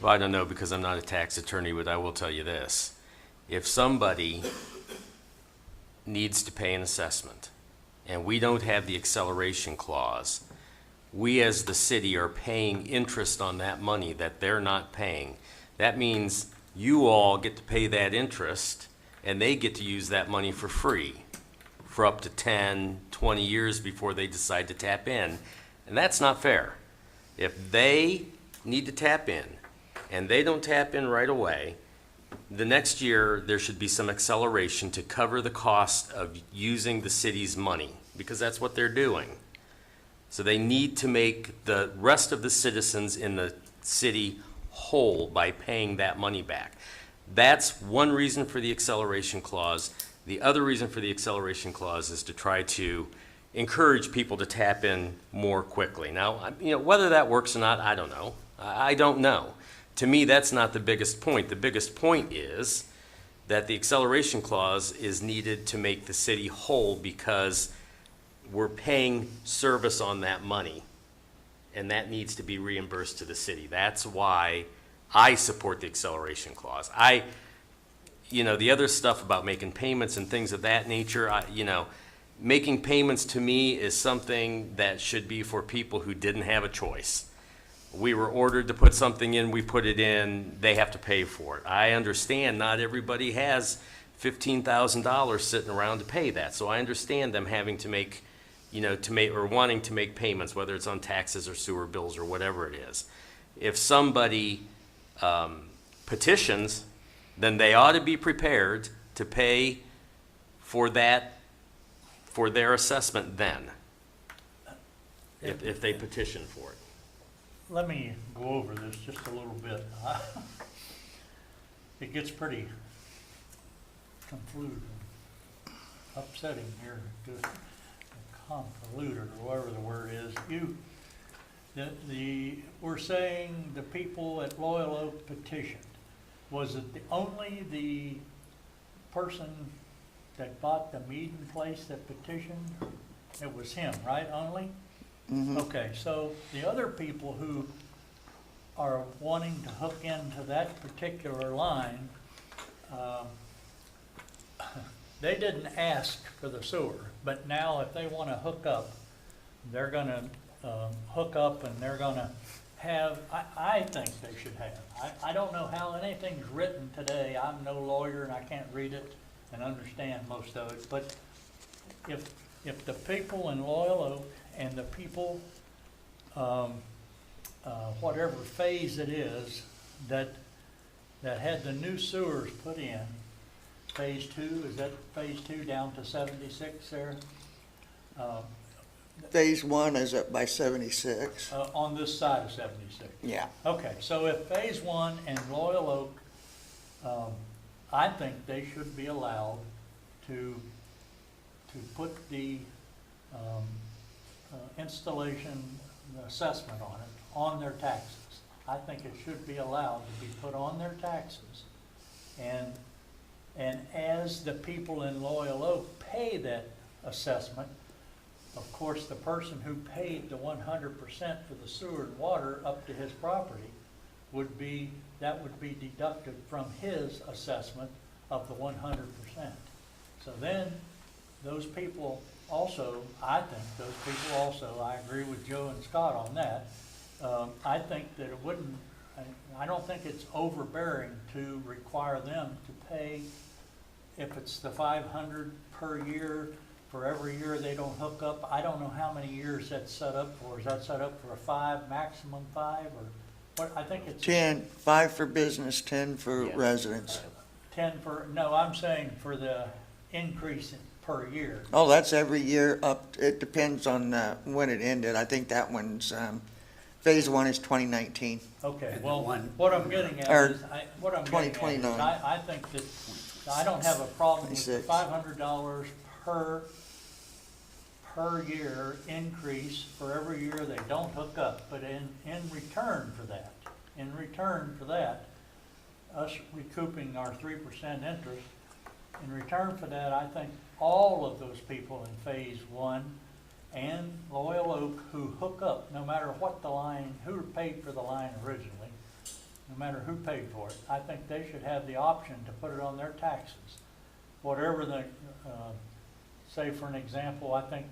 Well, I don't know because I'm not a tax attorney, but I will tell you this. If somebody needs to pay an assessment and we don't have the acceleration clause, we as the city are paying interest on that money that they're not paying. That means you all get to pay that interest and they get to use that money for free for up to 10, 20 years before they decide to tap in. And that's not fair. If they need to tap in and they don't tap in right away, the next year there should be some acceleration to cover the cost of using the city's money, because that's what they're doing. So they need to make the rest of the citizens in the city whole by paying that money back. That's one reason for the acceleration clause. The other reason for the acceleration clause is to try to encourage people to tap in more quickly. Now, whether that works or not, I don't know. I don't know. To me, that's not the biggest point. The biggest point is that the acceleration clause is needed to make the city whole because we're paying service on that money, and that needs to be reimbursed to the city. That's why I support the acceleration clause. The other stuff about making payments and things of that nature, making payments to me is something that should be for people who didn't have a choice. We were ordered to put something in, we put it in, they have to pay for it. I understand not everybody has $15,000 sitting around to pay that, so I understand them having to make, or wanting to make payments, whether it's on taxes or sewer bills or whatever it is. If somebody petitions, then they ought to be prepared to pay for that, for their assessment then, if they petition for it. Let me go over this just a little bit. It gets pretty convoluted, upsetting here, convoluted, or whatever the word is. We're saying the people at Loyal Oak petitioned. Was it only the person that bought the Meaden place that petitioned? It was him, right, only? Okay, so the other people who are wanting to hook into that particular line, they didn't ask for the sewer, but now if they want to hook up, they're going to hook up and they're going to have, I think they should have. I don't know how anything's written today. I'm no lawyer and I can't read it and understand most of it, but if the people in Loyal Oak and the people, whatever phase it is, that had the new sewers put in, phase 2, is that phase 2 down to 76 there? Phase 1 is up by 76. On this side of 76. Yeah. Okay, so if phase 1 and Loyal Oak, I think they should be allowed to put the installation assessment on it, on their taxes. I think it should be allowed to be put on their taxes. And as the people in Loyal Oak pay that assessment, of course, the person who paid the 100% for the sewer and water up to his property would be deducted from his assessment of the 100%. So then those people also, I think those people also, I agree with Joe and Scott on that. I think that it wouldn't, I don't think it's overbearing to require them to pay, if it's the 500 per year, for every year they don't hook up. I don't know how many years that's set up for. Is that set up for a 5, maximum 5, or what? I think it's 10, 5 for business, 10 for residents. 10 for, no, I'm saying for the increase per year. Oh, that's every year up, it depends on when it ended. I think that one's, phase 1 is 2019. Okay, And well, one- what I'm getting at Or is, what I'm getting at is, 2029. I think that, I don't have a problem with the 26. $500 per year increase for every year they don't hook up, but in return for that, us recouping our 3% interest, in return for that, I think all of those people in phase 1 and Loyal Oak who hook up, no matter what the line, who paid for the line originally, no matter who paid for it, I think they should have the option to put it on their taxes. Whatever the, say for an example, I think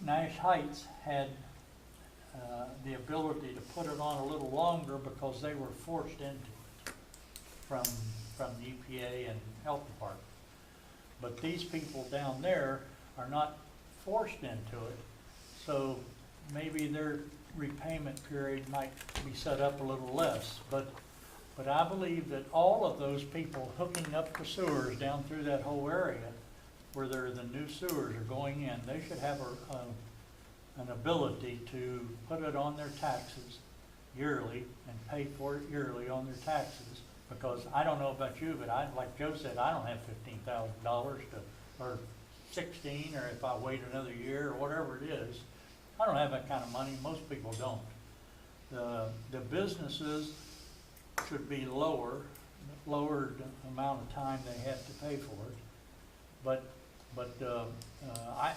Nash Heights had the ability to put it on a little longer because they were forced into it from the EPA and Health Department. But these people down there are not forced into it, so maybe their repayment period might be set up a little less. But I believe that all of those people hooking up the sewers down through that whole area where the new sewers are going in, they should have an ability to put it on their taxes yearly and pay for it yearly on their taxes. Because I don't know about you, but like Joe said, I don't have $15,000 to or 16, or if I wait another year, or whatever it is. I don't have that kind of money, most people don't. The businesses should be lowered amount of time they have to pay for it. But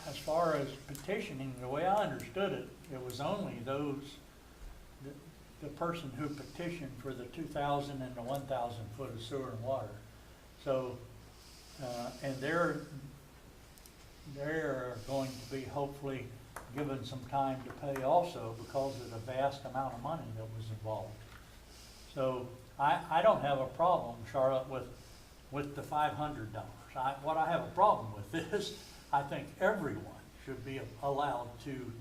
as far as petitioning, the way I understood it, it was only the person who petitioned for the 2,000 and the 1,000 foot of sewer and water. So, and they're going to be hopefully given some time to pay also because of the vast amount of money that was involved. So I don't have a problem, Charlotte, with the $500. What I have a problem with is I think everyone should be allowed to,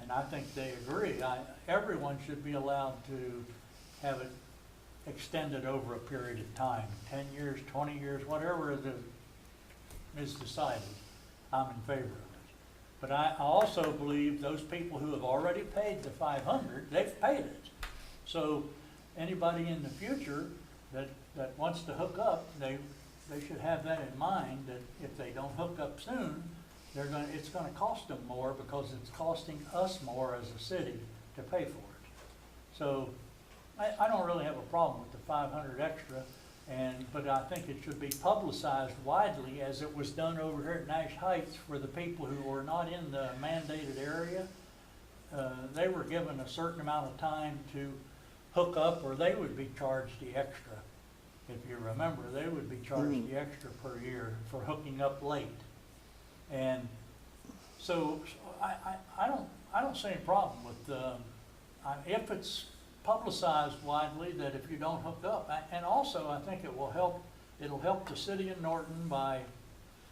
and I think they agree, everyone should be allowed to have it extended over a period of time, 10 years, 20 years, whatever is decided. I'm in favor of it. But I also believe those people who have already paid the $500, they've paid it. So anybody in the future that wants to hook up, they should have that in mind, that if they don't hook up soon, it's gonna cost them more because it's costing us more as a city to pay for it. So I don't really have a problem with the 500 extra, but I think it should be publicized widely as it was done over here at Nash Heights for the people who were not in the mandated area. They were given a certain amount of time to hook up, or they would be charged the extra. If you remember, they would be charged the extra per year for hooking up late. And so I don't see any problem with if it's publicized widely that if you don't hook up, and also I think it'll help the city of Norton by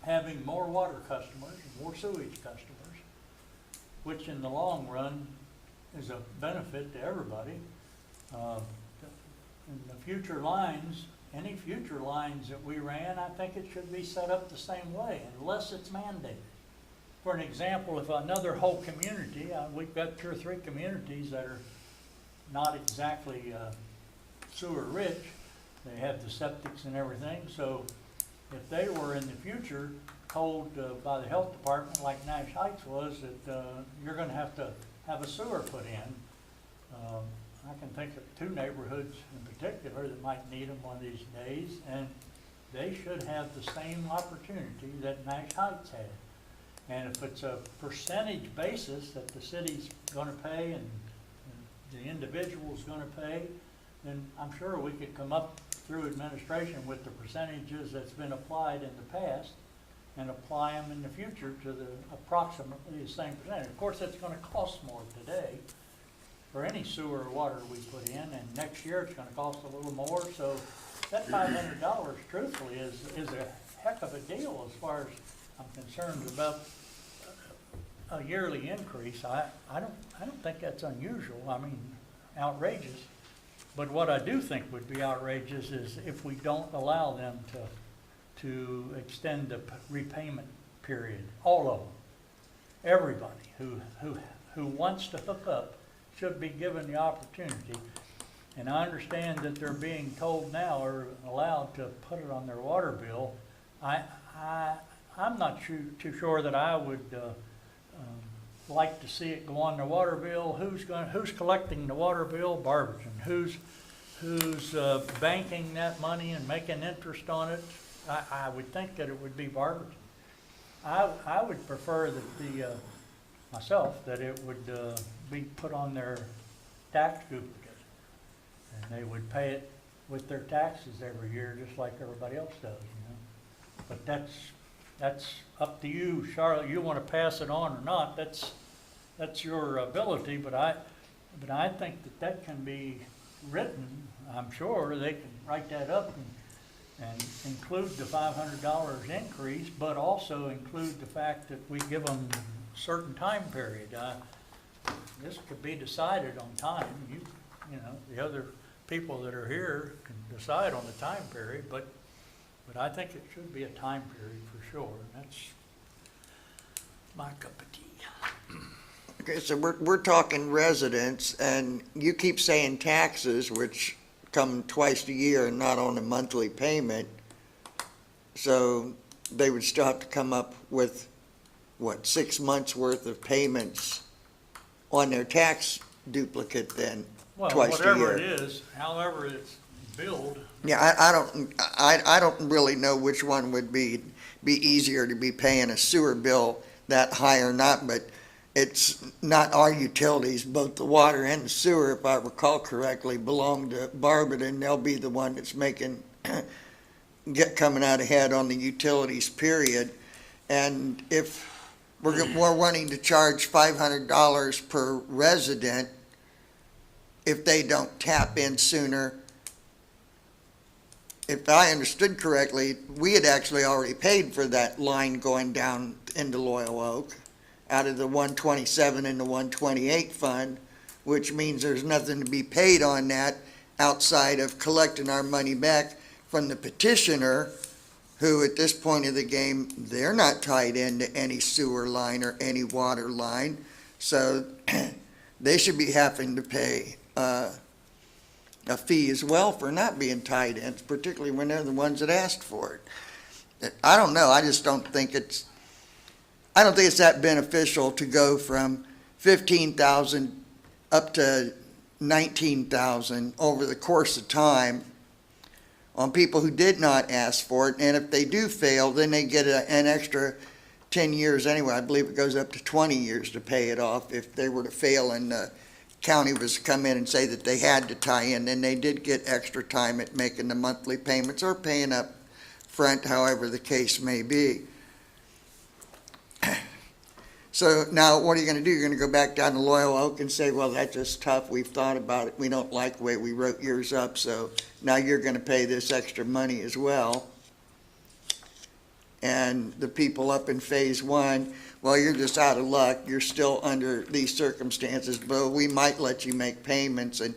having more water customers, more sewage customers, which in the long run is a benefit to everybody. In the future lines, any future lines that we ran, I think it should be set up the same way unless it's mandated. For an example, if another whole community, we've got 2 or 3 communities that are not exactly sewer rich, they have the septics and everything, so if they were in the future told by the health department, like Nash Heights was, that you're going to have a sewer put in, I can think of 2 neighborhoods in particular that might need them one of these days, and they should have the same opportunity that Nash Heights had. And if it's a percentage basis that the city's going to pay and the individual's going to pay, then I'm sure we could come up through administration with the percentages that's been applied in the past and apply them in the future to the approximately the same percentage. Of course, it's going to cost more today for any sewer or water we put in, and next year it's going to cost a little more. So that $500, truthfully, is a heck of a deal as far as I'm concerned about a yearly increase. I don't think that's unusual. I mean, outrageous. But what I do think would be outrageous is if we don't allow them to extend the repayment period. All of them, everybody who wants to hook up should be given the opportunity. And I understand that they're being told now or allowed to put it on their water bill. I'm not too sure that I would like to see it go on the water bill. Who's collecting the water bill? Barberton. Who's banking that money and making interest on it? I would think that it would be Barberton. I would prefer that myself that it would be put on their tax duplicate, and they would pay it with their taxes every year, just like everybody else does. You know, but that's up to you, Charlotte. You want to pass it on or not? That's your ability. But I think that can be written. I'm sure they can write that up and include the $500 increase, but also include the fact that we give them a certain time period. This could be decided on time. You know, the other people that are here can decide on the time period, but I think it should be a time period for sure. And that's my cup of tea. Okay, so we're talking residents, and you keep saying taxes, which come twice a year and not on a monthly payment. So they would still have to come up with, what, 6 months' worth of payments on their tax duplicate then, Well, twice a year. whatever it is, however it's billed, Yeah, I don't really know which one would be easier to be paying a sewer bill that high or not, but it's not our utilities, both the water and the sewer, if I recall correctly, belong to Barberton. They'll be the one that's coming out ahead on the utilities, period. And if we're wanting to charge $500 per resident, if they don't tap in sooner, if I understood correctly, we had actually already paid for that line going down into Loyal Oak out of the 127 and the 128 fund, which means there's nothing to be paid on that outside of collecting our money back from the petitioner, who at this point of the game, they're not tied into any sewer line or any water line. So they should be having to pay a fee as well for not being tied in, particularly when they're the ones that asked for it. I don't know. I just don't think it's that beneficial to go from 15,000 up to 19,000 over the course of time on people who did not ask for it. And if they do fail, then they get an extra 10 years anyway. I believe it goes up to 20 years to pay it off if they were to fail and the county was to come in and say that they had to tie in. Then they did get extra time at making the monthly payments or paying up front, however the case may be. So now what are you going to do? You're going to go back down to Loyal Oak and say, well, that's just tough. We've thought about it. We don't like the way we wrote yours up, so now you're going to pay this extra money as well. And the people up in phase one, well, you're just out of luck. You're still under these circumstances, but we might let you make payments. And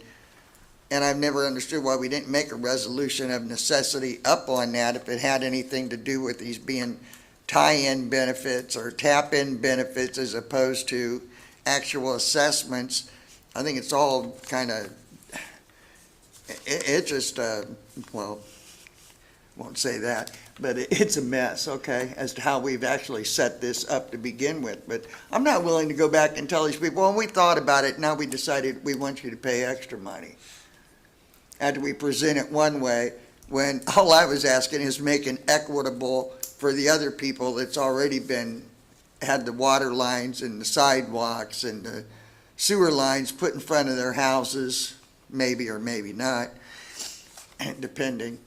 I've never understood why we didn't make a resolution of necessity up on that if it had anything to do with these being tie-in benefits or tap-in benefits as opposed to actual assessments. I think it's all kind of, it just, well, won't say that, but it's a mess, okay, as to how we've actually set this up to begin with. But I'm not willing to go back and tell these people, well, we thought about it, now we decided we want you to pay extra money. After we present it one way, when all I was asking is make an equitable for the other people that's already had the water lines and the sidewalks and the sewer lines put in front of their houses, maybe or maybe not, depending.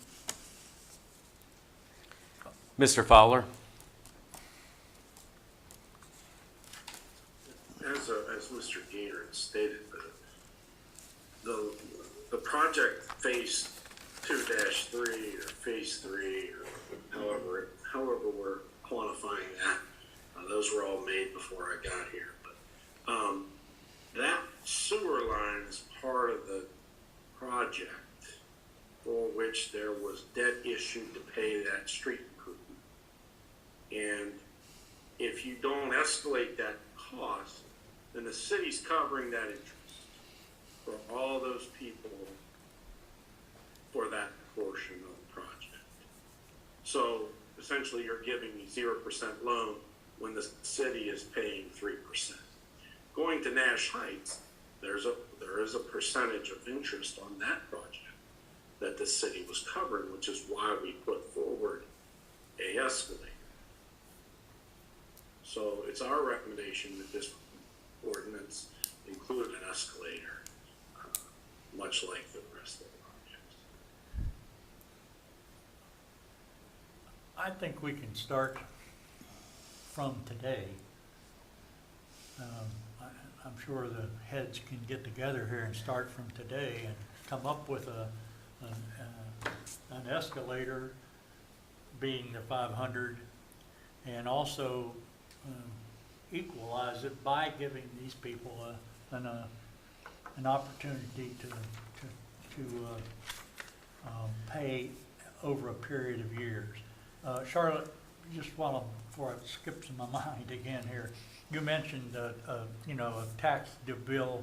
Mr. Fowler? As Mr. Gainer stated, the project phase 2-3 or phase 3 or however we're quantifying that, those were all made before I got here. But that sewer line is part of the project for which there was debt issued to pay that street improvement. And if you don't escalate that cost, then the city's covering that interest for all those people for that portion of the project. So essentially you're giving me 0% loan when the city is paying 3%. Going to Nash Heights, there is a percentage of interest on that project that the city was covering, which is why we put forward a escalator. So it's our recommendation that this ordinance include an escalator, much like the rest of the projects. I think we can start from today. I'm sure the heads can get together here and start from today and come up with an escalator being the 500, and also equalize it by giving these people an opportunity to pay over a period of years. Charlotte, just before it skips in my mind again here, you mentioned a tax to bill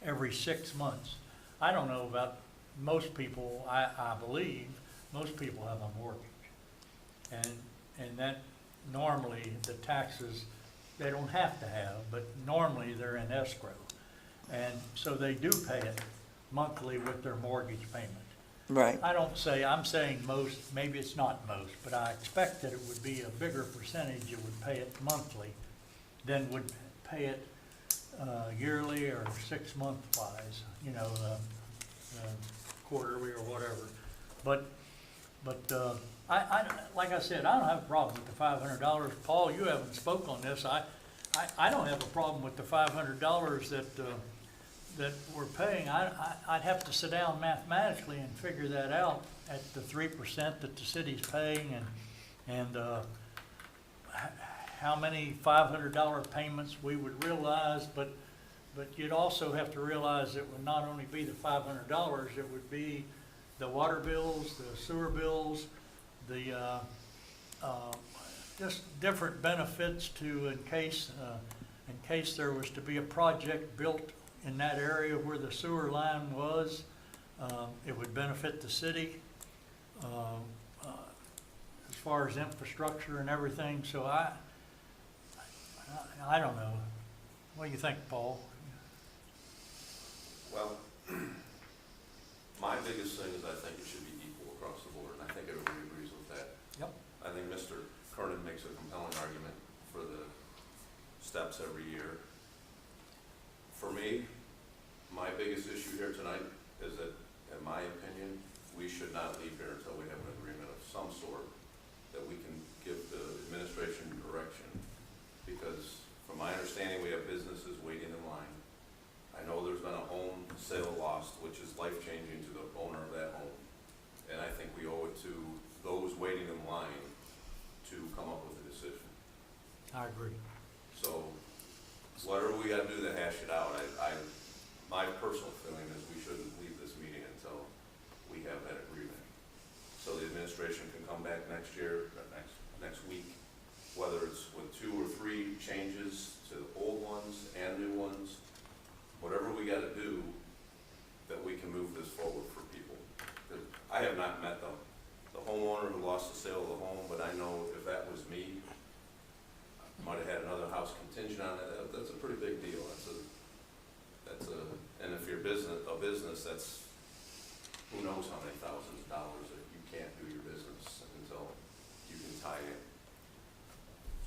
every 6 months. I don't know about most people. I believe most people have a mortgage, and that normally the taxes, they don't have to have, but normally they're in escrow. And so they do pay it monthly with their mortgage payment. Right. I'm saying most, maybe it's not most, but I expect that it would be a bigger percentage that would pay it monthly than would pay it yearly or 6 month wise, quarterly or whatever. But like I said, I don't have a problem with the $500. Paul, you haven't spoke on this. I don't have a problem with the $500 that we're paying. I'd have to sit down mathematically and figure that out at the 3% that the city's paying and how many $500 payments we would realize, but you'd also have to realize it would not only be the $500, it would be the water bills, the sewer bills, the just different benefits to in case there was to be a project built in that area where the sewer line was. It would benefit the city as far as infrastructure and everything. So I don't know. What do you think, Paul? Well, my biggest thing is I think it should be equal across the board, and I think everybody agrees with that. Yep. I think Mr. Kernan makes a compelling argument for the steps every year. For me, my biggest issue here tonight is that, in my opinion, we should not leave here until we have an agreement of some sort that we can give the administration direction. Because from my understanding, we have businesses waiting in line. I know there's been a home sale lost, which is life-changing to the owner of that home. And I think we owe it to those waiting in line to come up with a decision. I agree. So whatever we gotta do to hash it out, my personal feeling is we shouldn't leave this meeting until we have that agreement. So the administration can come back next year, or next week, whether it's with 2 or 3 changes to the old ones and new ones, whatever we gotta do, that we can move this forward for people. I have not met the homeowner who lost the sale of the home, but I know if that was me, I might have had another house contingent on it. That's a pretty big deal. And if you're a business, that's who knows how many thousands of dollars that you can't do your business until you can tie in.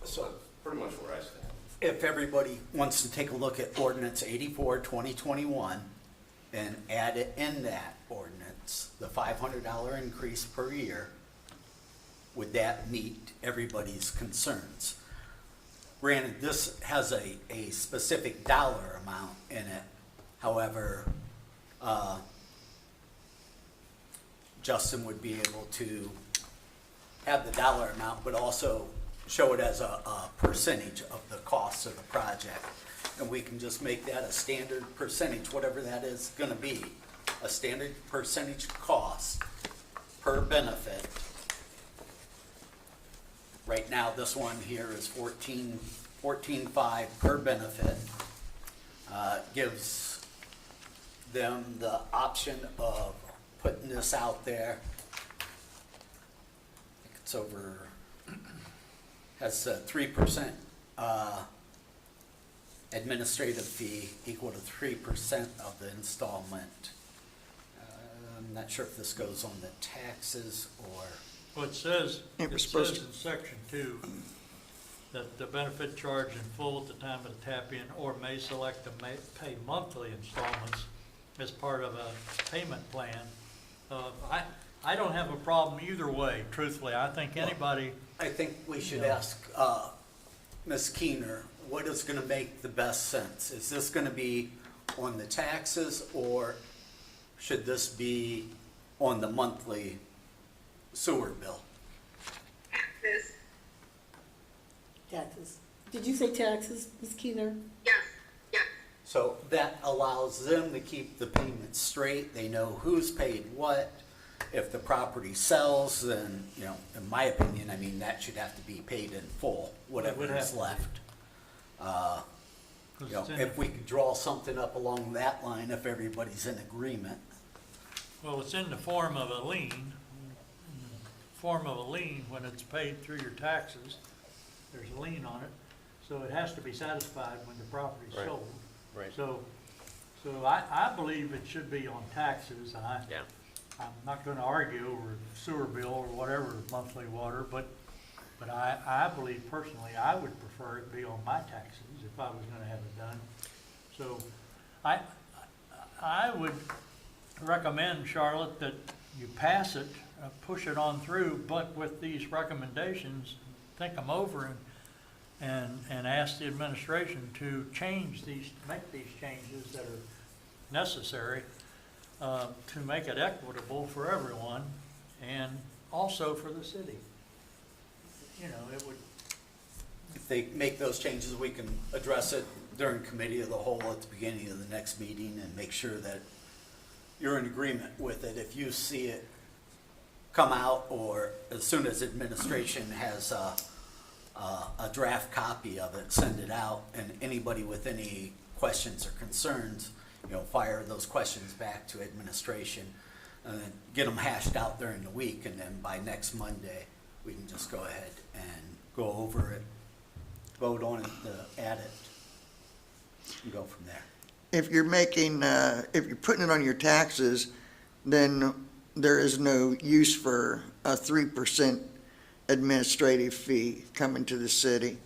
So that's pretty much where I stand. If everybody wants to take a look at ordinance 84, 2021, and add it in that ordinance, the $500 increase per year, would that meet everybody's concerns? Granted, this has a specific dollar amount in it. However, Justin would be able to have the dollar amount, but also show it as a percentage of the cost of the project. And we can just make that a standard percentage, whatever that is gonna be, a standard percentage cost per benefit. Right now, this one here is 14.5 per benefit. Gives them the option of putting this out there. I think it's over, has a 3% administrative fee equal to 3% of the installment. I'm not sure if this goes on the taxes or. Well, it says It was in supposed to- section 2 that the benefit charged in full at the time of the tap-in or may select to pay monthly installments as part of a payment plan. I don't have a problem either way, truthfully. I think anybody, I think we should Yeah. ask Ms. Keener, what is going to make the best sense? Is this going to be on the taxes, or should this be on the monthly sewer bill? Taxes. Did you say taxes, Ms. Keener? Yes, yes. So that allows them to keep the payments straight. They know who's paid what. If the property sells, then, in my opinion, that should have to be paid in full, whatever would have is to be. left. 'cause it's in If we could draw something up along that line, if everybody's in agreement. well, it's in the form of a lien, when it's paid through your taxes. there's a lien on it, so it has to be satisfied when the property's Right. sold. Right. So I believe it should be on taxes, and Yeah. I'm not gonna argue over sewer bill or whatever, monthly water, but I believe personally, I would prefer it be on my taxes if I was gonna have it done. So I would recommend, Charlotte, that you pass it, push it on through, but with these recommendations, think them over and ask the administration to make these changes that are necessary to make it equitable for everyone and also for the city. You know, it would, If they make those changes, we can address it during committee of the whole at the beginning of the next meeting and make sure that you're in agreement with it. If you see it come out, or as soon as administration has a draft copy of it, send it out, and anybody with any questions or concerns, fire those questions back to administration, and then get them hashed out during the week, and then by next Monday, we can just go ahead and go over it, vote on it, add it, and go from there. If you're if you're putting it on your taxes, then there is no use for a 3% administrative fee coming to the city.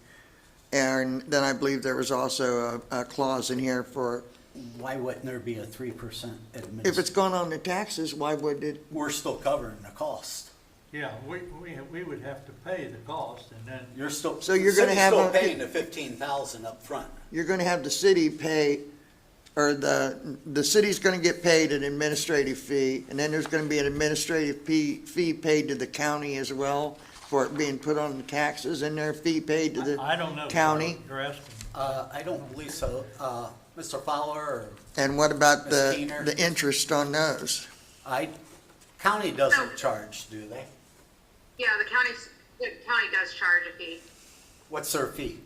And then I believe there was also a clause in here for, Why wouldn't there be a 3% administrative? if it's going on the taxes, why would it? We're still covering the cost. yeah, we would have to pay the cost and then, You're still, So you're gonna have still a- paying the 15,000 up front. You're gonna have the city pay, or the city's gonna get paid an administrative fee, and then there's gonna be an administrative fee paid to the county as well for it being put on the taxes, and their fee paid to the I don't know. county. You're asking. I don't believe so. Mr. Fowler, or And what about Ms. Keener? the interest on those? county doesn't charge, do they? Yeah, the county does charge a fee. What's their fee?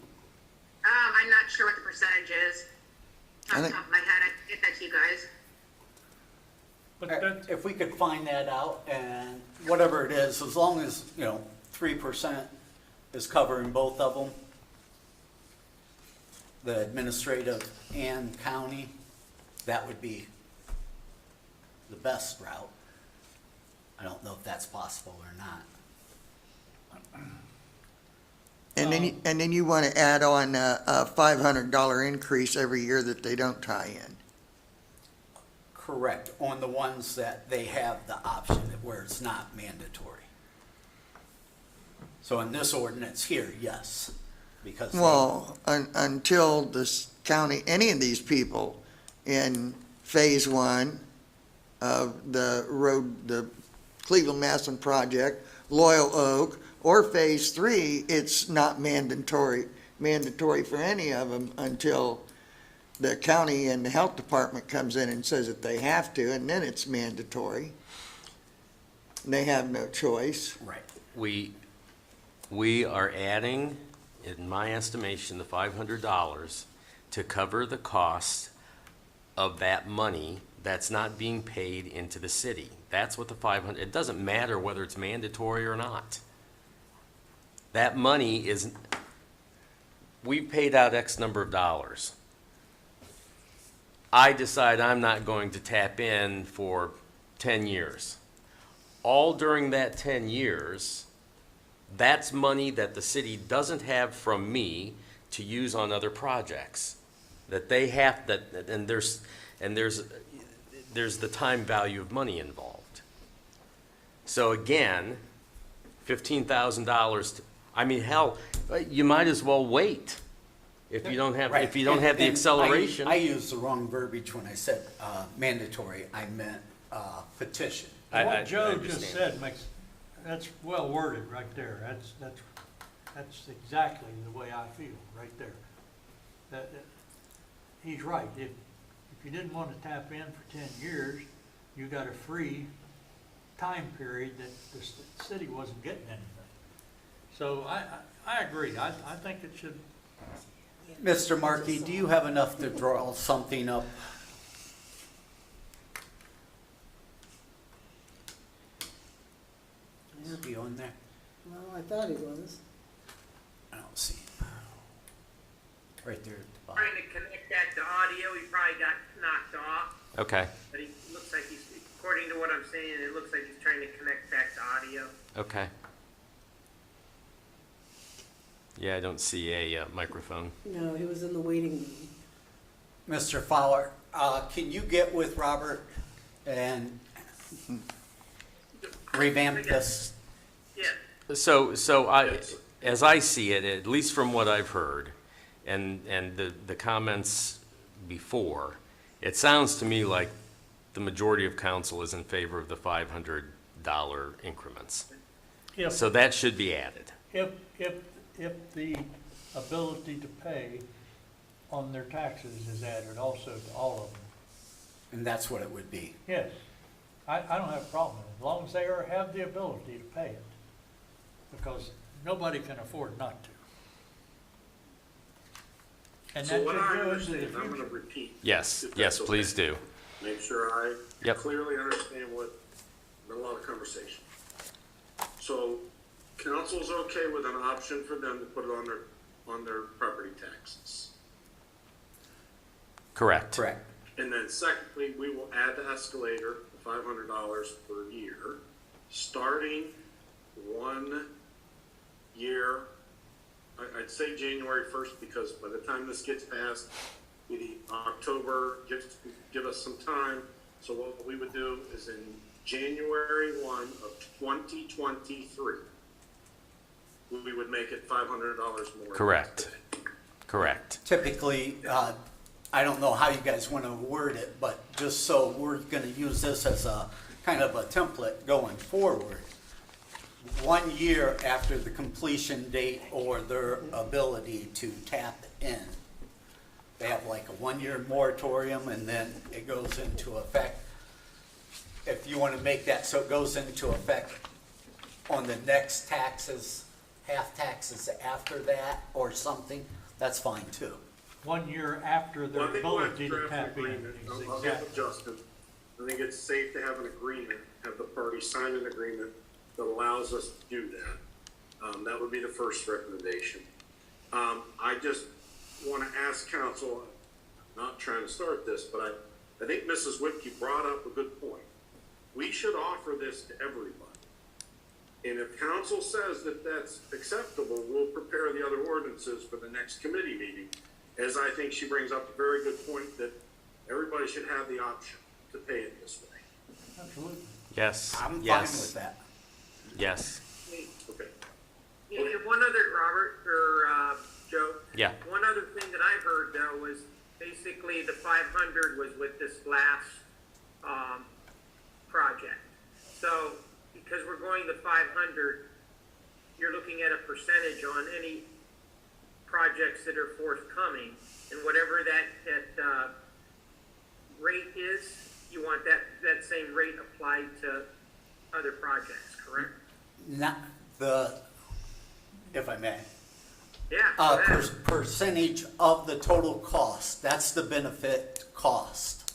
I'm not sure what the percentage is. I Off the think- top of my head, I can get that to you guys. But that's, If we could find that out, and whatever it is, as long as, 3% is covering both of them, the administrative and county, that would be the best route. I don't know if that's possible or not. And then you wanna add on a $500 increase every year that they don't tie in. Correct, on the ones that they have the option where it's not mandatory. So in this ordinance here, yes, because. Well, until this county, any of these people in phase 1 of the road, the Cleveland Maslin project, Loyal Oak, or phase 3, it's not mandatory for any of them until the county and the health department comes in and says that they have to, and then it's mandatory. They have no choice. Right. We are adding, in my estimation, the $500 to cover the cost of that money that's not being paid into the city. That's what the 500, it doesn't matter whether it's mandatory or not. That money is, we've paid out X number of dollars. I decide I'm not going to tap in for 10 years. All during that 10 years, that's money that the city doesn't have from me to use on other projects. That they have, and there's the time value of money involved. So again, $15,000, I mean, hell, you might as well wait. If you don't have, Right. if you don't have the And acceleration. I used the wrong verbiage when I said mandatory, I meant petition. what Joe just understand. said that's well worded right there. That's exactly the way I feel, right there. He's right. If you didn't want to tap in for 10 years, you got a free time period that the city wasn't getting anything. So I agree. I think it should. Mr. Markey, do you have enough to draw something up? Is he on there? Well, I thought he was. I don't see Right there at the bottom. Trying to connect that to audio, he probably got knocked off, Okay, but he looks like he's, according to what I'm saying, it looks like he's trying to connect back to audio. okay. Yeah, I don't see a microphone. No, he was in the waiting room. Mr. Fowler, can you get with Robert and revamp this? Yeah, So as I see it, at least from what I've heard, and the comments before, it sounds to me like the majority of council is in favor of the $500 increments. If, So that should be added. if the ability to pay on their taxes is added also to all of them. And that's what it would be. Yes, I don't have a problem with it, as long as they have the ability to pay it, because nobody can afford not to. And So that what should I go into the understand, I'm gonna future. repeat. Yes, if yes, that's please okay. do. Make sure I Yep. clearly understand what, been a lot of conversation. So council's okay with an option for them to put it on their property taxes. Correct. Correct. And then secondly, we will add the escalator, $500 per year, starting 1 year. I'd say January 1st, because by the time this gets passed, maybe October, give us some time. So what we would do is in January 1 of 2023, we would make it $500 more. Correct. Correct. Typically, I don't know how you guys want to word it, but just so we're going to use this as a kind of a template going forward. 1 year after the completion date or their ability to tap in, they have like a 1 year moratorium and then it goes into effect. If you want to make that so it goes into effect on the next taxes, half taxes after that or something, that's fine too. 1 year after their Well, I think we'll have ability to to draft an tap in. agreement. is I'll exactly- get with Justin. I think it's safe to have an agreement, have the parties sign an agreement that allows us to do that. That would be the first recommendation. I just want to ask council, not trying to start this, but I think Mrs. Whipke brought up a good point. We should offer this to everybody. And if council says that that's acceptable, we'll prepare the other ordinances for the next committee meeting. As I think she brings up a very good point that everybody should have the option to pay it this way. Absolutely. Yes. I'm fine yes. with that. Yes. Okay. and one other, Robert, or, Joe? Yeah. One other thing that I heard though was basically the 500 was with this last, project. So, because we're going to 500, you're looking at a percentage on any projects that are forthcoming, and whatever that rate is, you want that same rate applied to other projects, correct? Not the, if I may. Yeah. Percentage of the total cost, that's the benefit cost.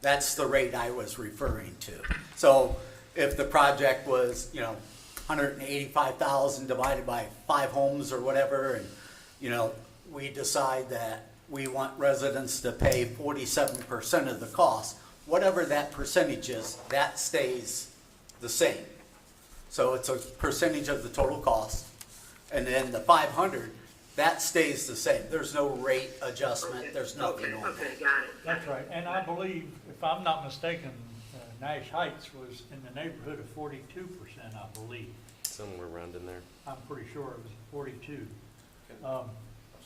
That's the rate I was referring to. So if the project was, $185,000 divided by 5 homes or whatever, and, we decide that we want residents to pay 47% of the cost, whatever that percentage is, that stays the same. So it's a percentage of the total cost. And then the 500, that stays the same. There's no rate adjustment, Okay. there's nothing on Okay, that. got it. That's right, and I believe, if I'm not mistaken, Nash Heights was in the neighborhood of 42%, I believe. Somewhere around in there. I'm pretty sure it was 42. I'm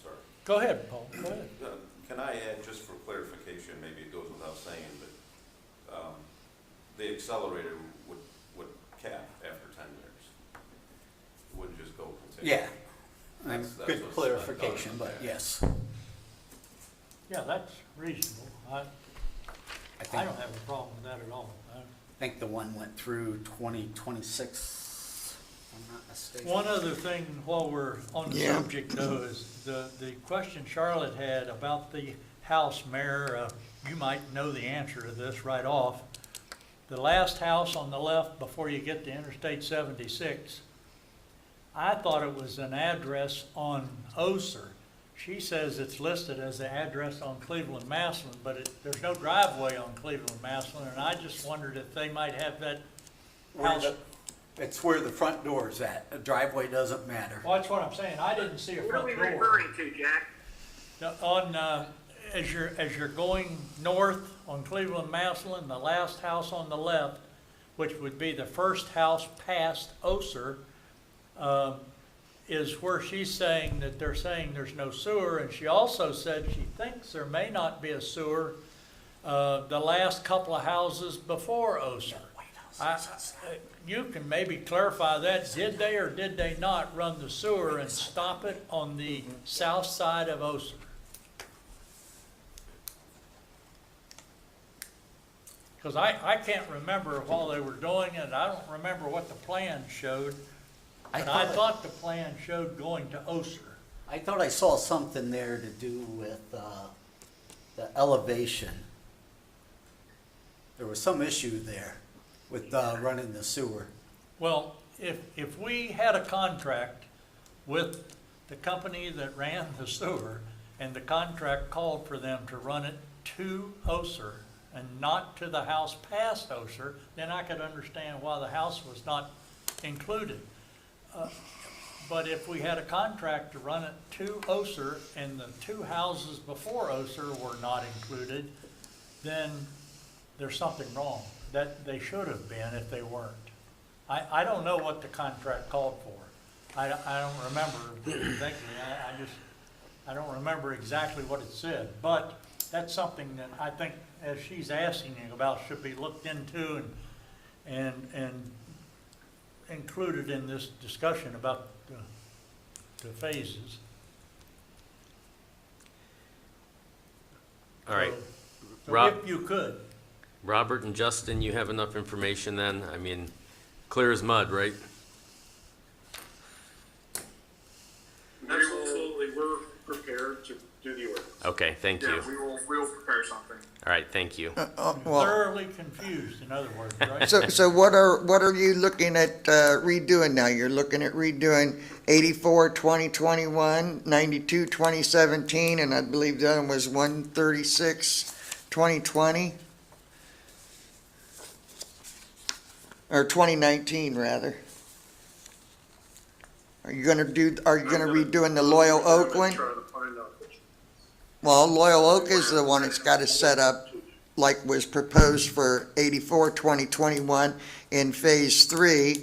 sorry. Go ahead, Paul, go ahead. Can I add, just for clarification, maybe it goes without saying, but the accelerator would cap after 10 years. It wouldn't just go continue. Yeah, That's good what's clarification, done. but yes. Yeah, that's reasonable. I I think, don't have a problem with that at all. I think the one went through 2026, if I'm not mistaken. One other thing while we're on the Yeah. subject though is the question Charlotte had about the house mayor. You might know the answer to this right off. The last house on the left before you get to Interstate 76, I thought it was an address on Oser, she says it's listed as the address on Cleveland Maslin, but there's no driveway on Cleveland Maslin, and I just wondered if they might have that house. It's where the front door is at. A driveway doesn't matter. Well, that's what I'm saying, I didn't see a What are front we door. referring to, Jack? On, as you're going north on Cleveland Maslin, the last house on the left, which would be the first house past Oser, is where she's saying that they're saying there's no sewer, and she also said she thinks there may not be a sewer, the last couple of houses before Oser. You can maybe clarify that, did they or did they not run the sewer and stop it on the south side of Oser? Because I can't remember while they were doing it, I don't remember what the plan showed, but I thought the plan showed going to Oser. I thought I saw something there to do with the elevation. There was some issue there with running the sewer. Well, if we had a contract with the company that ran the sewer, and the contract called for them to run it to Oser and not to the house past Oser, then I could understand why the house was not included. But if we had a contract to run it to Oser and the two houses before Oser were not included, then there's something wrong. That they should have been if they weren't. I don't know what the contract called for. I don't remember thinking, I don't remember exactly what it said. But that's something that I think, as she's asking about, should be looked into and included in this discussion about the phases. All right. So Rob- if you could. Robert and Justin, you have enough information then? I mean, clear as mud, right? Absolutely, we're prepared to do the ordinance. Okay, thank you. Yeah, we will prepare something. All right, thank you. Well, Thoroughly confused, in other words, right? so what are you looking at redoing now? You're looking at redoing 84, 2021, 92, 2017, and I believe the other one was 136, 2020? Or 2019, rather. Are you gonna redoing the Loyal Oak one? Try to find out which. Well, Loyal Oak is the one that's got to set up like was proposed for 84, 2021 in phase 3.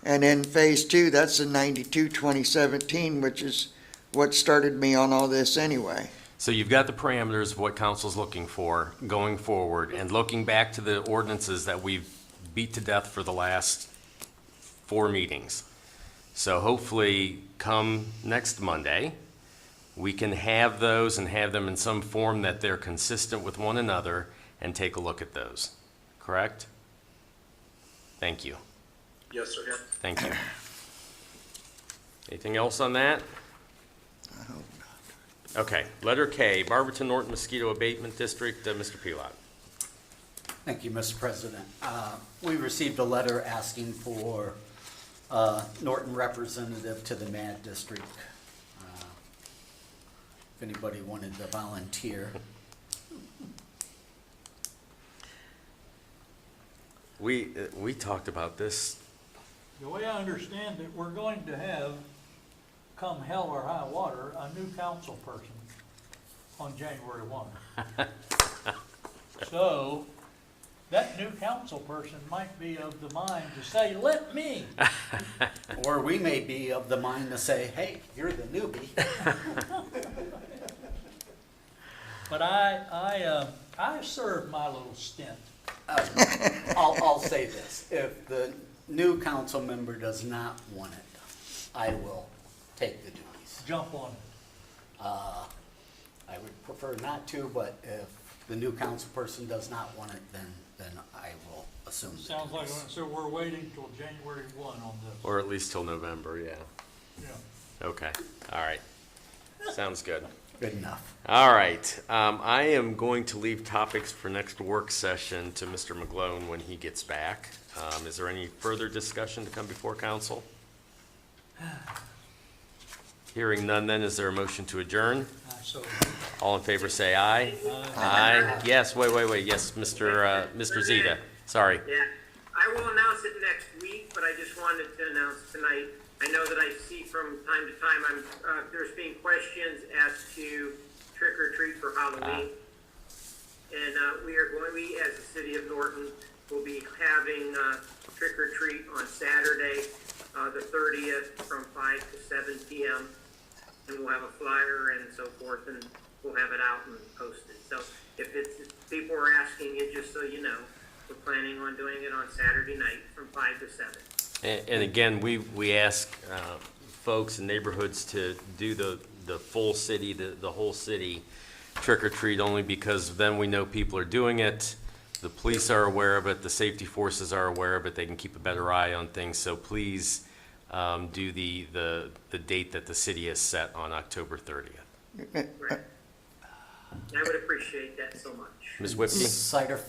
And in phase 2, that's the 92, 2017, which is what started me on all this anyway. So you've got the parameters of what council's looking for going forward, and looking back to the ordinances that we've beat to death for the last 4 meetings. So hopefully, come next Monday, we can have those and have them in some form that they're consistent with one another and take a look at those. Correct? Thank you. Yes, sir. Thank you. Anything else on that? I hope not. Okay, letter K, Barberton Norton Mosquito Abatement District, Mr. Pelot. Thank you, Mr. President. We received a letter asking for Norton representative to the MAD district. If anybody wanted to volunteer. We talked about this. The way I understand it, we're going to have, come hell or high water, a new council person on January 1. So, that new council person might be of the mind to say, let me. Or we may be of the mind to say, hey, you're the newbie. But I served my little stint. I'll say this, if the new council member does not want it, I will take the duties. Jump on it. I would prefer not to, but if the new council person does not want it, then I will assume the Sounds like, duties. so we're waiting till January 1 on this. Or at least till November, yeah. Yeah. Okay, all right. Sounds good. Good enough. All right, I am going to leave topics for next work session to Mr. McGlone when he gets back. Is there any further discussion to come before council? Hearing none then, is there a motion to adjourn? So, All in favor say aye. Aye. Yes, wait, yes, Mr. Zeta, sorry. Yeah, I will announce it next week, but I just wanted to announce tonight. I know that I see from time to time, there's been questions as to trick or treat for Halloween. And, we as the city of Norton will be having, trick or treat on Saturday, the 30th from 5 to 7 p.m. And we'll have a flyer and so forth, and we'll have it out and posted. So if people are asking you, just so you know, we're planning on doing it on Saturday night from 5 to 7. And again, we ask folks in neighborhoods to do the full city, the whole city trick or treat, only because then we know people are doing it. The police are aware of it, the safety forces are aware of it, they can keep a better eye on things. So please do the date that the city has set on October 30th. Right. I would appreciate that so much. Ms. Whipke? Cider.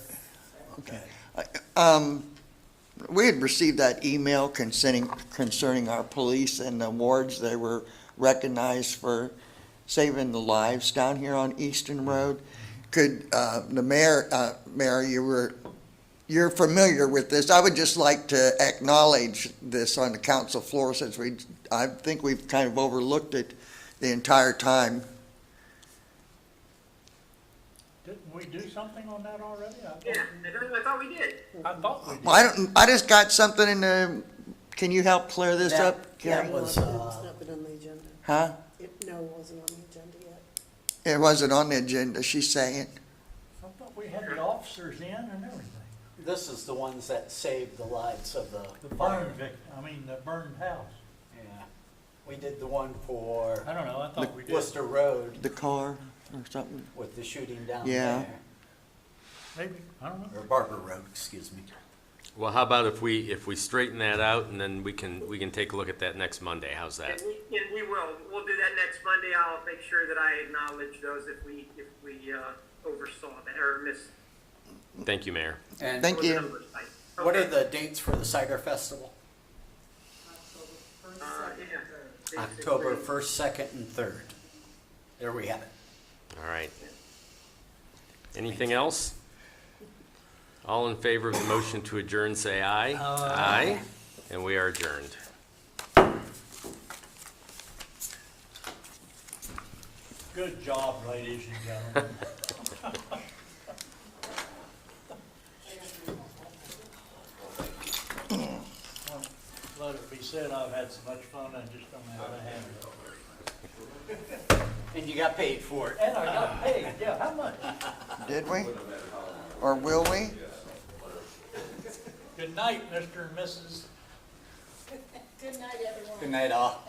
Okay. We had received that email concerning our police and the awards. They were recognized for saving the lives down here on Easton Road. Could the mayor, you're familiar with this. I would just like to acknowledge this on the council floor, since I think we've kind of overlooked it the entire time. didn't we do something on that already? Yeah, I thought we did. I thought we did. Well, I just got something in the, can you help clear this up, That Karen? was, It's not been on the agenda. Huh? No, it wasn't on the agenda yet. It wasn't on the agenda, she's saying. I thought we had the officers in and everything. this is the ones that saved the lives of The fire. the burned house. Yeah. We did the one for I don't know, I thought we did. Worcester Road The car or something? with the shooting down Yeah. there. Maybe, I don't know. Or Barber Road, excuse me. Well, how about if we straighten that out, and then we can take a look at that next Monday, how's that? And we will. We'll do that next Monday. I'll make sure that I acknowledge those if we oversaw that or missed. Thank you, Mayor. And Thank you. what are Okay. the dates for the Cider Festival? Yeah. October 1st, 2nd, and 3rd. There we have it. All right. Anything else? All in favor of the motion to adjourn, say aye. Aye. And we are adjourned. Good job, ladies and gentlemen. Let it be said, I've had so much fun, I just don't know how to handle it. And you got paid for it. And I got paid, yeah, how much? Did we? Or will we? Good night, Mr. and Mrs. Good night, everyone. Good night, all.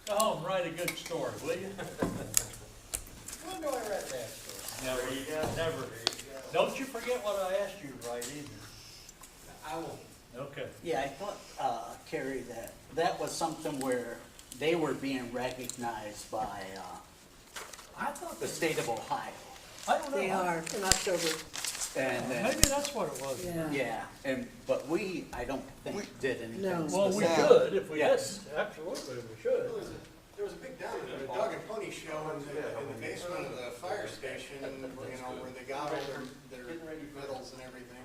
Go home, write a good story, will you? When do I write that story? Never, you got, never. Don't you forget what I asked you to write either. I will. Okay. Yeah, I thought, Carrie, that was something where they were being recognized by I thought the state of Ohio. I don't know. They are in October. And then, Maybe that's what it was. yeah, but we, I don't think, did anything No. Well, we specific. should, if we Yes. did, absolutely, we should. There was a big dog and pony show in the basement of the fire station, where they got all their medals and everything.